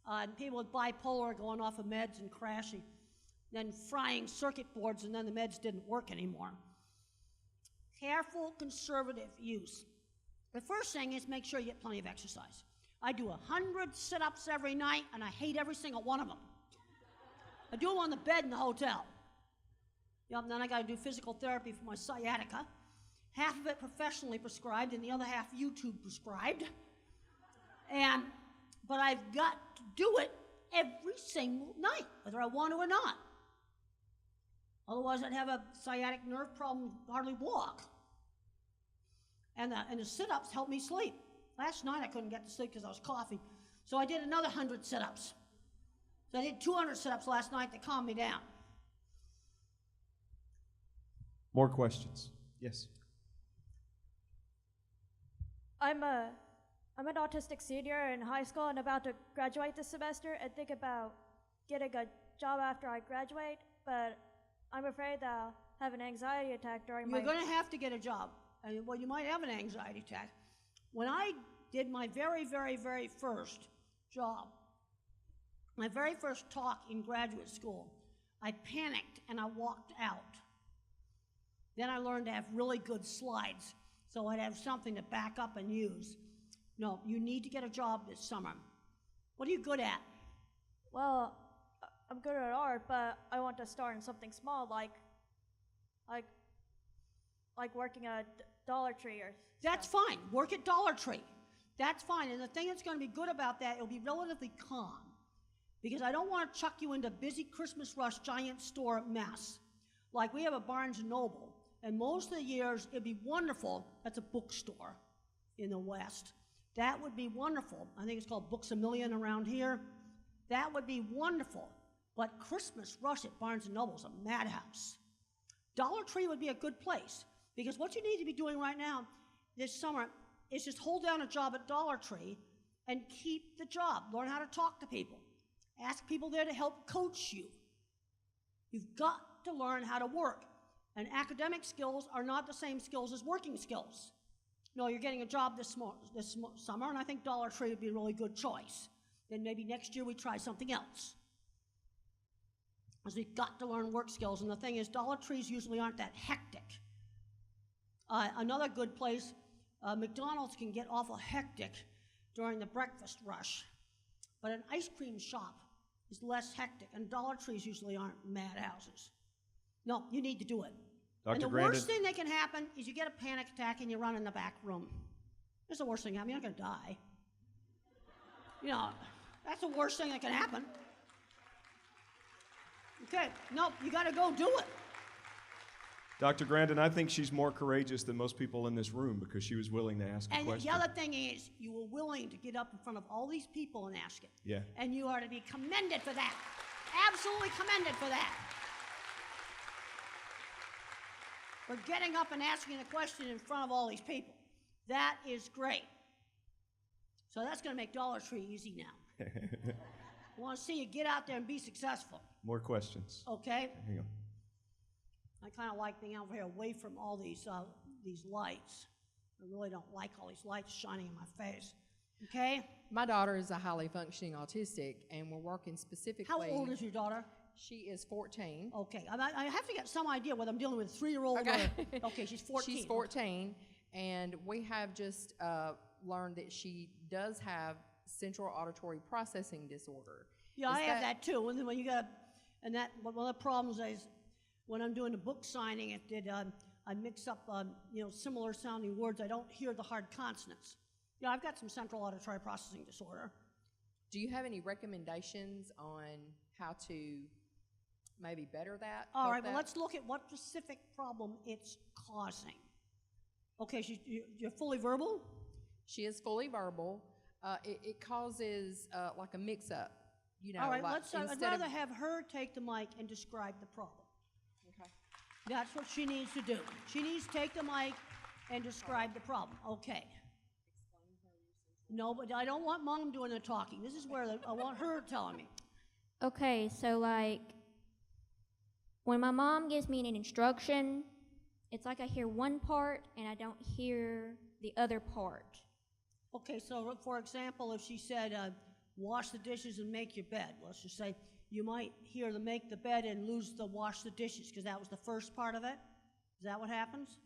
And people with bipolar going off of meds and crashing, then frying circuit boards, and then the meds didn't work anymore. Careful, conservative use. The first thing is make sure you get plenty of exercise. I do 100 sit-ups every night, and I hate every single one of them. I do them on the bed in the hotel. And then I got to do physical therapy for my sciatica. Half of it professionally prescribed, and the other half YouTube prescribed. But I've got to do it every single night, whether I want to or not. Otherwise, I'd have a sciatic nerve problem, hardly walk. And the sit-ups help me sleep. Last night I couldn't get to sleep because I was coughing, so I did another 100 sit-ups. So I did 200 sit-ups last night to calm me down. More questions? Yes. I'm an autistic senior in high school and about to graduate this semester and think about getting a job after I graduate, but I'm afraid that I'll have an anxiety attack during You're going to have to get a job. Well, you might have an anxiety attack. When I did my very, very, very first job, my very first talk in graduate school, I panicked and I walked out. Then I learned to have really good slides, so I'd have something to back up and use. No, you need to get a job this summer. What are you good at? Well, I'm good at art, but I want to start in something small, like working at Dollar Tree or That's stuff. fine. Work at Dollar Tree. That's fine. And the thing that's going to be good about that, it'll be relatively calm. Because I don't want to chuck you into busy Christmas rush giant store mess. Like we have a Barnes & Noble, and most of the years it'd be wonderful. That's a bookstore in the West. That would be wonderful. I think it's called Books A Million around here. That would be wonderful. But Christmas rush at Barnes & Noble is a madhouse. Dollar Tree would be a good place. Because what you need to be doing right now this summer is just hold down a job at Dollar Tree and keep the job. Learn how to talk to people. Ask people there to help coach you. You've got to learn how to work. And academic skills are not the same skills as working skills. No, you're getting a job this summer, and I think Dollar Tree would be a really good choice. Then maybe next year we try something else. is we've got to learn work skills. And the thing is, Dollar Trees usually aren't that hectic. Another good place, McDonald's can get awful hectic during the breakfast rush. But an ice cream shop is less hectic, and Dollar Trees usually aren't madhouses. No, you need to do it. And the worst thing that can happen is you get a panic attack and you run in the back room. That's the worst thing. I mean, you're not going to die. You know, that's the worst thing that can happen. Okay, no, you got to go do it. Dr. Grandin, I think she's more courageous than most people in this room because she was willing to ask a question. And the other thing is, you were willing to get up in front of all these people and ask it. Yeah. And you are to be commended for that. Absolutely commended for that. For getting up and asking a question in front of all these people. That is great. So that's going to make Dollar Tree easy now. I want to see you get out there and be successful. More questions. Okay? Hang on. I kind of like being over here away from all these lights. I really don't like all these lights shining in my face. Okay? My daughter is a highly functioning autistic, and we're working specifically. How old is your daughter? She is 14. Okay. I have to get some idea whether I'm dealing with a 3-year-old Okay. or... Okay, she's 14. She's 14, and we have just learned that she does have central auditory processing disorder. Yeah, I have that too. And then when you got... And that, one of the problems is when I'm doing a book signing, I mix up, similar sounding words. I don't hear the hard consonants. Yeah, I've got some central auditory processing disorder. Do you have any recommendations on how to maybe better that? All right, well, let's look at what specific problem it's causing. Okay, you're fully verbal? She is fully verbal. It causes like a mix-up. You know, all right, like I'd rather have her take the mic and describe the problem. Okay. That's what she needs to do. She needs to take the mic and describe the problem. Okay. No, but I don't want Mom doing the talking. This is where I want her telling me. Okay, so like when my mom gives me an instruction, it's like I hear one part and I don't hear the other part. Okay, so for example, if she said, wash the dishes and make your bed, let's just say you might hear the make the bed and lose the wash the dishes because that was the first part of it. Is that what happens?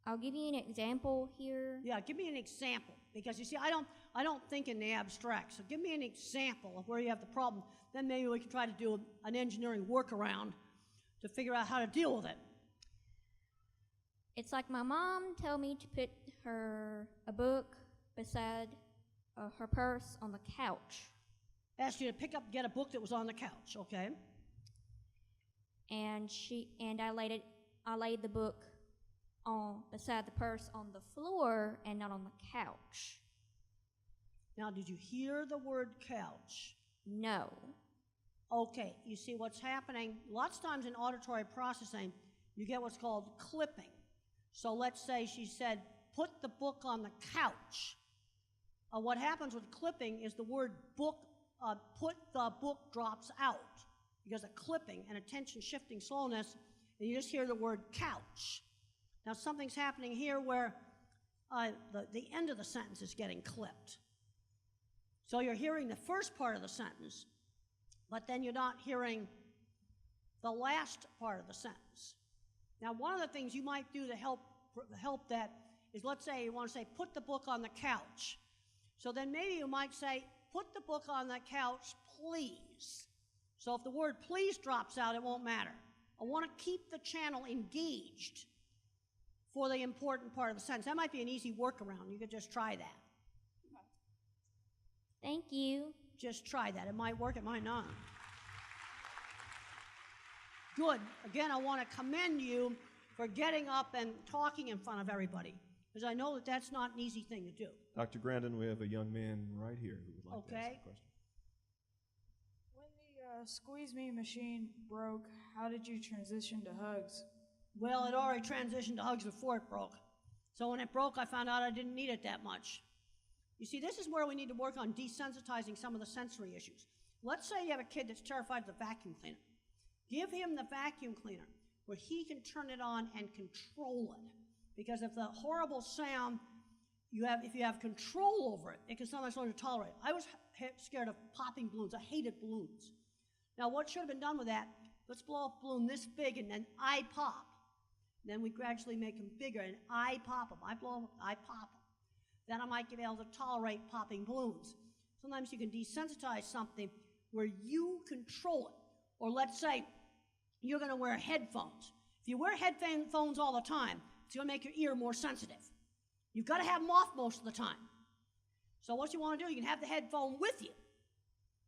I'll give you an example here. Yeah, give me an example because you see, I don't think in the abstract. So give me an example of where you have the problem. Then maybe we can try to do an engineering workaround to figure out how to deal with it. It's like my mom told me to put a book beside her purse on the couch. Asked you to get a book that was on the couch, okay? And I laid the book beside the purse on the floor and not on the couch. Now, did you hear the word couch? No. Okay, you see what's happening, lots of times in auditory processing, you get what's called clipping. So let's say she said, put the book on the couch. What happens with clipping is the word book, put the book drops out because of clipping and attention shifting slowness, and you just hear the word couch. Now something's happening here where the end of the sentence is getting clipped. So you're hearing the first part of the sentence, but then you're not hearing the last part of the sentence. Now, one of the things you might do to help that is, let's say you want to say, put the book on the couch. So then maybe you might say, put the book on the couch, please. So if the word please drops out, it won't matter. I want to keep the channel engaged for the important part of the sentence. That might be an easy workaround. You could just try that. Thank you. Just try that. It might work, it might not. Good. Again, I want to commend you for getting up and talking in front of everybody, because I know that that's not an easy thing to do. Dr. Grandin, we have a young man right here who would like to ask a question. When the Squeeze Me machine broke, how did you transition to hugs? Well, it already transitioned to hugs before it broke. So when it broke, I found out I didn't need it that much. You see, this is where we need to work on desensitizing some of the sensory issues. Let's say you have a kid that's terrified of the vacuum cleaner. Give him the vacuum cleaner where he can turn it on and control it. Because if the horrible sound if you have control over it, it can sometimes learn to tolerate it. I was scared of popping balloons. I hated balloons. Now, what should have been done with that? Let's blow up a balloon this big, and then I pop. Then we gradually make them bigger, and I pop them. I blow them, I pop them. Then I might be able to tolerate popping balloons. Sometimes you can desensitize something where you control it. Or let's say you're going to wear headphones. If you wear headphones all the time, it's going to make your ear more sensitive. You've got to have them off most of the time. So what you want to do, you can have the headphone with you,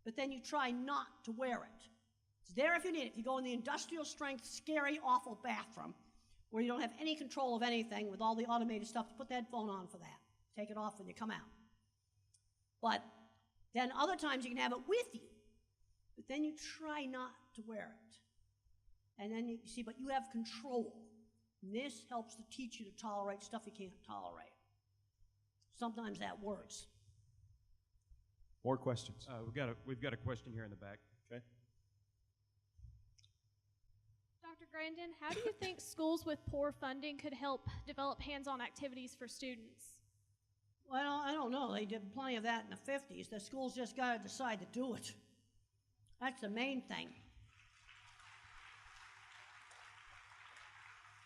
but then you try not to wear it. It's there if you need it. If you go in the industrial strength, scary, awful bathroom where you don't have any control of anything with all the automated stuff, you put the headphone on for that. Take it off when you come out. But then other times you can have it with you, but then you try not to wear it. And then you see, but you have control. And this helps to teach you to tolerate stuff you can't tolerate. Sometimes that works. More questions? We've got a question here in the back. Okay. Dr. Grandin, how do you think schools with poor funding could help develop hands-on activities for students? Well, I don't know. They did plenty of that in the 50s. The schools just got to decide to do it. That's the main thing.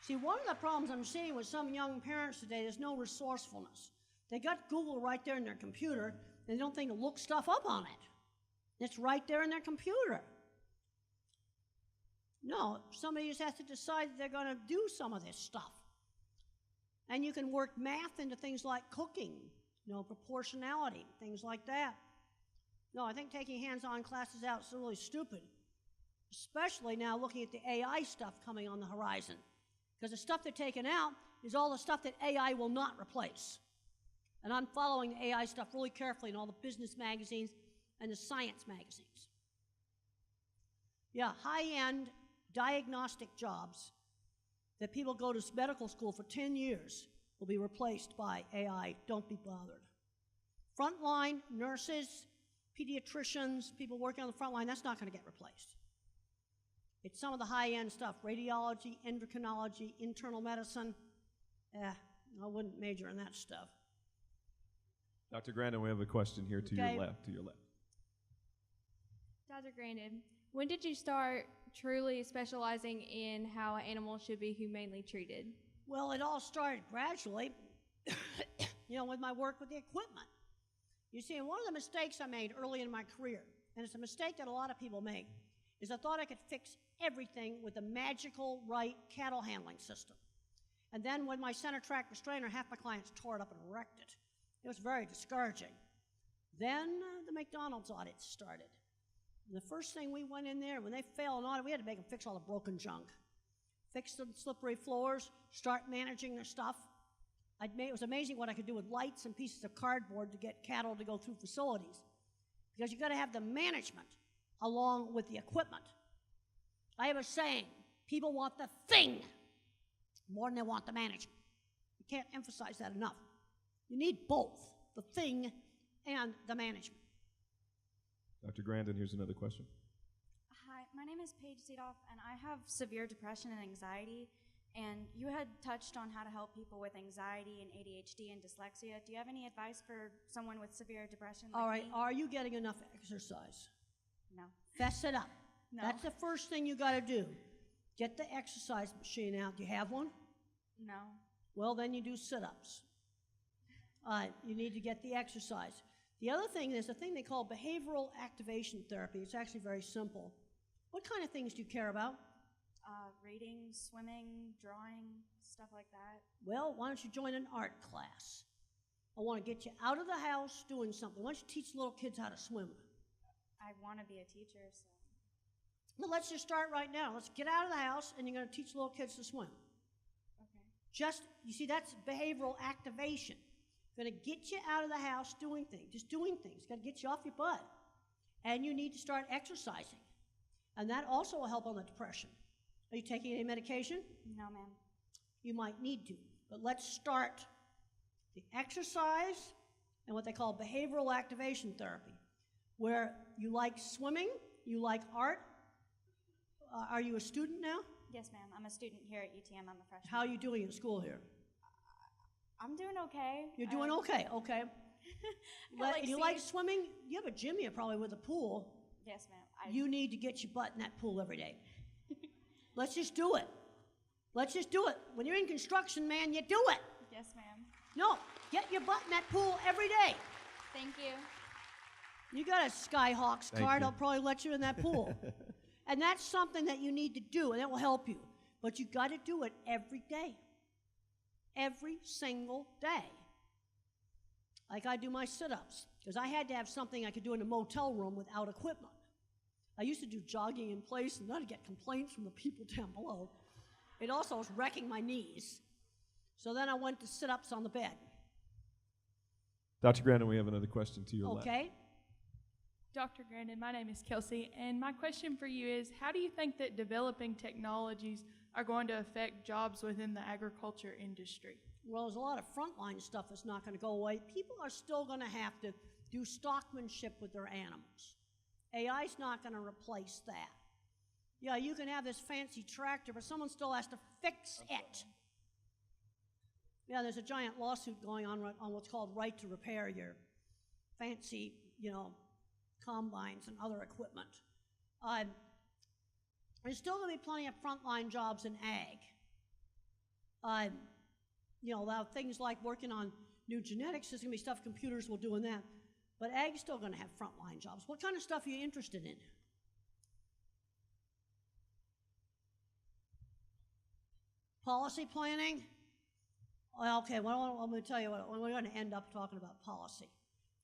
See, one of the problems I'm seeing with some young parents today, there's no resourcefulness. They got Google right there in their computer, and they don't think to look stuff up on it. It's right there in their computer. No, somebody just has to decide that they're going to do some of this stuff. And you can work math into things like cooking, proportionality, things like that. No, I think taking hands-on classes out is really stupid, especially now looking at the AI stuff coming on the horizon. Because the stuff they're taking out is all the stuff that AI will not replace. And I'm following the AI stuff really carefully in all the business magazines and the science magazines. Yeah, high-end diagnostic jobs that people go to medical school for 10 years will be replaced by AI. Don't be bothered. Frontline nurses, pediatricians, people working on the front line, that's not going to get replaced. It's some of the high-end stuff, radiology, endocrinology, internal medicine. I wouldn't major in that stuff. Dr. Grandin, we have a question here to your left. Dr. Grandin, when did you start truly specializing in how animals should be humanely treated? Well, it all started gradually, with my work with the equipment. You see, one of the mistakes I made early in my career, and it's a mistake that a lot of people make, is I thought I could fix everything with a magical right cattle handling system. And then with my center track restrainer, half my clients tore it up and wrecked it. It was very discouraging. Then the McDonald's audits started. And the first thing we went in there, when they failed an audit, we had to make them fix all the broken junk. Fix the slippery floors, start managing their stuff. It was amazing what I could do with lights and pieces of cardboard to get cattle to go through facilities. Because you've got to have the management along with the equipment. I have a saying, people want the thing more than they want the management. You can't emphasize that enough. You need both, the thing and the management. Dr. Grandin, here's another question. Hi, my name is Paige Seedoff, and I have severe depression and anxiety, and you had touched on how to help people with anxiety and ADHD and dyslexia. Do you have any advice for someone with severe depression like All right, me? are you getting enough exercise? No. Fess it up. No. That's the first thing you got to do. Get the exercise machine out. Do you have one? No. Well, then you do sit-ups. You need to get the exercise. The other thing is a thing they call behavioral activation therapy. It's actually very simple. What kind of things do you care about? Reading, swimming, drawing, stuff like that. Well, why don't you join an art class? I want to get you out of the house doing something. Why don't you teach little kids how to swim? I want to be a teacher, so. Well, let's just start right now. Let's get out of the house, and you're going to teach little kids to swim. Okay. You see, that's behavioral activation. Going to get you out of the house doing things, just doing things. Got to get you off your butt. And you need to start exercising. And that also will help on the depression. Are you taking any medication? No, ma'am. You might need to. But let's start the exercise and what they call behavioral activation therapy, where you like swimming, you like art. Are you a student now? Yes, ma'am. I'm a student here at UTM. I'm a freshman. How are you doing in school here? I'm doing okay. You're doing okay, okay. like You like seeing- swimming? You have a gym here probably with a pool. Yes, ma'am. You need to get your butt in that pool every day. Let's just do it. Let's just do it. When you're in construction, man, you do it. Yes, ma'am. No, get your butt in that pool every day. Thank you. You got a Skyhawks Thank card, you. I'll probably let you in that pool. And that's something that you need to do, and it will help you. But you got to do it every day. Every single day. Like I do my sit-ups, because I had to have something I could do in a motel room without equipment. I used to do jogging in place, and then I'd get complaints from the people down below. It also was wrecking my knees. So then I went to sit-ups on the bed. Dr. Grandin, we have another question to your left. Okay? Dr. Grandin, my name is Kelsey, and my question for you is, how do you think that developing technologies are going to affect jobs within the agriculture industry? Well, there's a lot of frontline stuff that's not going to go away. People are still going to have to do stockmanship with their animals. AI's not going to replace that. Yeah, you can have this fancy tractor, but someone still has to fix it. Yeah, there's a giant lawsuit going on what's called right to repair your fancy, combines and other equipment. There's still going to be plenty of frontline jobs in ag. Things like working on new genetics, there's going to be stuff computers will do in that. But ag's still going to have frontline jobs. What kind of stuff are you interested in? Policy planning? Well, okay, well, I'm going to tell you what, we're going to end up talking about policy.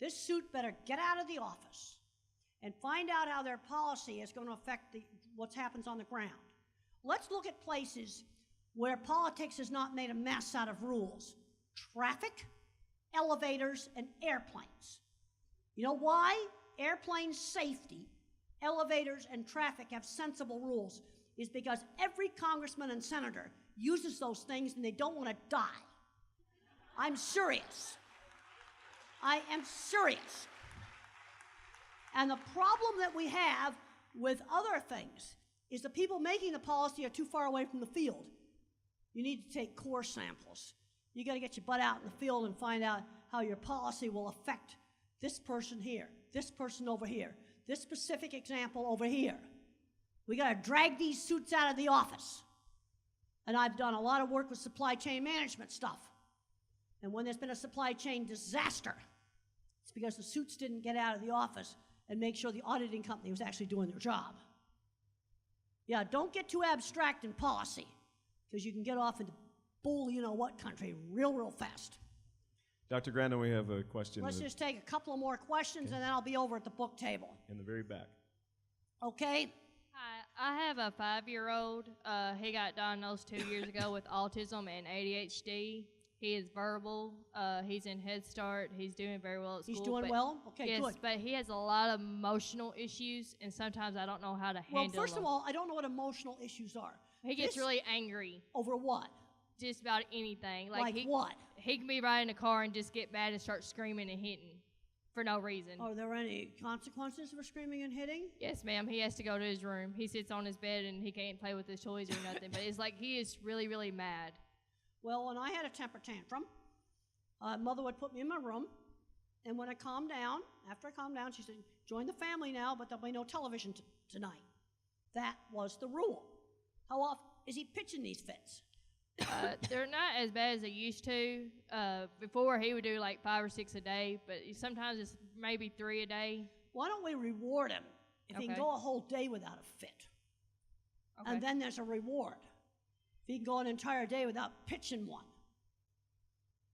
This suit better get out of the office and find out how their policy is going to affect what happens on the ground. Let's look at places where politics has not made a mess out of rules. Traffic, elevators, and airplanes. You know why? Airplane safety, elevators, and traffic have sensible rules is because every congressman and senator uses those things and they don't want to die. I'm serious. I am serious. And the problem that we have with other things is the people making the policy are too far away from the field. You need to take core samples. You got to get your butt out in the field and find out how your policy will affect this person here, this person over here, this specific example over here. We got to drag these suits out of the office. And I've done a lot of work with supply chain management stuff. And when there's been a supply chain disaster, it's because the suits didn't get out of the office and make sure the auditing company was actually doing their job. Yeah, don't get too abstract in policy, because you can get off into bull you-know-what country real fast. Dr. Grandin, we have a question. Let's just take a couple of more questions, and then I'll be over at the book table. In the very back. Okay? Hi, I have a 5-year-old. He got diagnosed 2 years ago with autism and ADHD. He is verbal. He's in Head Start. He's doing very well at school. He's doing well? Okay, yes, good. But he has a lot of emotional issues, and sometimes I don't know how to handle them. Well, first of all, I don't know what emotional issues are. He gets really angry. Over what? Just about anything. Like what? He can be riding a car and just get mad and start screaming and hitting for no reason. Are there any consequences for screaming and hitting? Yes, ma'am. He has to go to his room. He sits on his bed and he can't play with his toys or nothing. But it's like he is really mad. Well, when I had a temper tantrum, Mother would put me in my room, and when I calmed down, after I calmed down, she said, join the family now, but there'll be no television tonight. That was the rule. How often is he pitching these fits? They're not as bad as they used to. Before, he would do like 5 or 6 a day, but sometimes it's maybe 3 a day. Why don't we reward him if he can go a whole day without a fit? Okay. And then there's a reward if he can go an entire day without pitching one.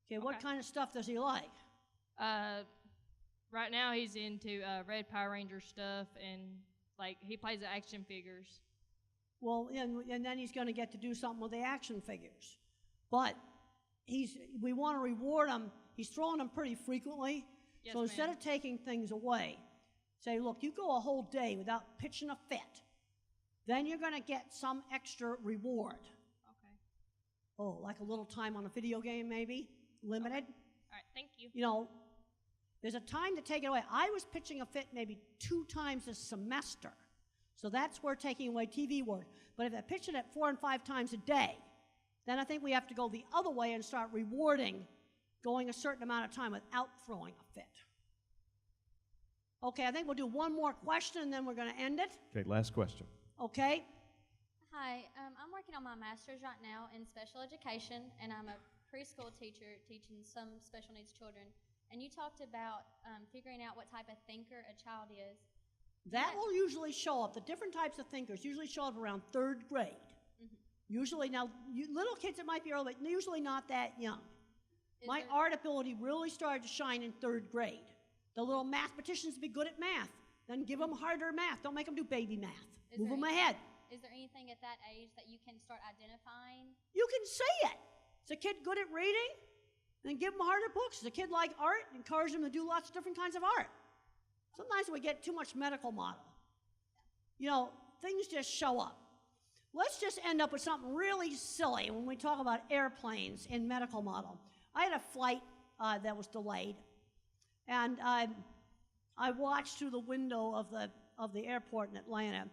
Okay, what kind of stuff does he like? Right now he's into Red Power Ranger stuff, and like he plays the action figures. Well, and then he's going to get to do something with the action figures. But we want to reward him. He's throwing them pretty frequently. Yes, so instead of taking things away, say, look, you go a whole day without pitching a fit. Then you're going to get some extra reward. Okay. Oh, like a little time on a video game maybe? Limited? Okay. All right, thank you. You know, there's a time to take it away. I was pitching a fit maybe 2 times a semester. So that's where taking away TV work. But if I pitch it at 4 and 5 times a day, then I think we have to go the other way and start rewarding going a certain amount of time without throwing a fit. Okay, I think we'll do one more question and then we're going to end it. Okay, last question. Okay? Hi, I'm working on my master's right now in special education, and I'm a preschool teacher teaching some special needs children. And you talked about figuring out what type of thinker a child is. That will usually show up. The different types of thinkers usually show up around 3rd grade. Usually, now, little kids, it might be early, but usually not that young. My art ability really started to shine in 3rd grade. The little mathematicians be good at math. Then give them harder math. Don't make them do baby math. Move them ahead. Is there anything at that age that you can start identifying? You can say it. Is a kid good at reading? Then give them harder books. Is a kid like art? Encourage them to do lots of different kinds of art. Sometimes we get too much medical model. You know, things just show up. Let's just end up with something really silly when we talk about airplanes in medical model. I had a flight that was delayed, and I watched through the window of the airport in Atlanta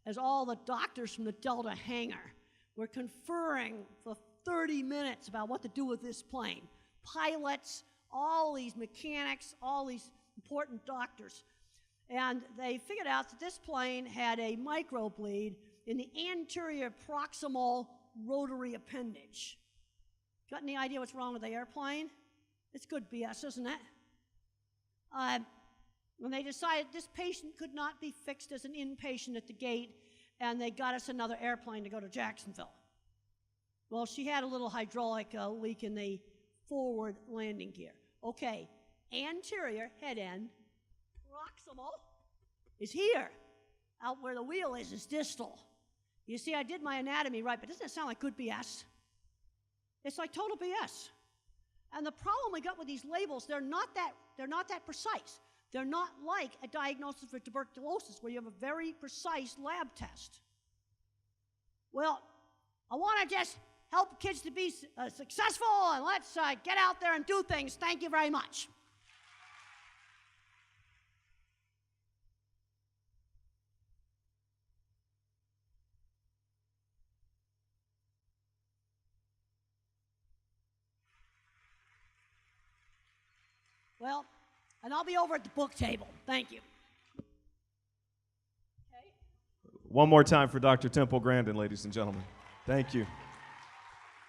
as all the doctors from the Delta hangar were conferring for 30 minutes about what to do with this plane. Pilots, all these mechanics, all these important doctors. And they figured out that this plane had a microbleed in the anterior proximal rotary appendage. Got any idea what's wrong with the airplane? It's good BS, isn't it? When they decided this patient could not be fixed as an inpatient at the gate, and they got us another airplane to go to Jacksonville. Well, she had a little hydraulic leak in the forward landing gear. Okay, anterior head end, proximal is here. Out where the wheel is distal. You see, I did my anatomy right, but doesn't it sound like good BS? It's like total BS. And the problem we got with these labels, they're not that precise. They're not like a diagnosis for tuberculosis where you have a very precise lab test. Well, I want to just help kids to be successful, and let's get out there and do things. Thank you very much. Well, and I'll be over at the book table. Thank you. Okay. One more time for Dr. Temple Grandin, ladies and gentlemen. Thank you.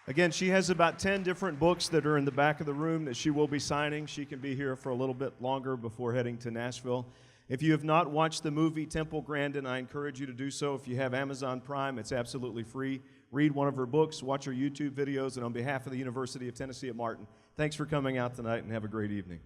Again, she has about 10 different books that are in the back of the room that she will be signing. She can be here for a little bit longer before heading to Nashville. If you have not watched the movie Temple Grandin, I encourage you to do so. If you have Amazon Prime, it's absolutely free. Read one of her books, watch her YouTube videos, and on behalf of the University of Tennessee at Martin, thanks for coming out tonight and have a great evening.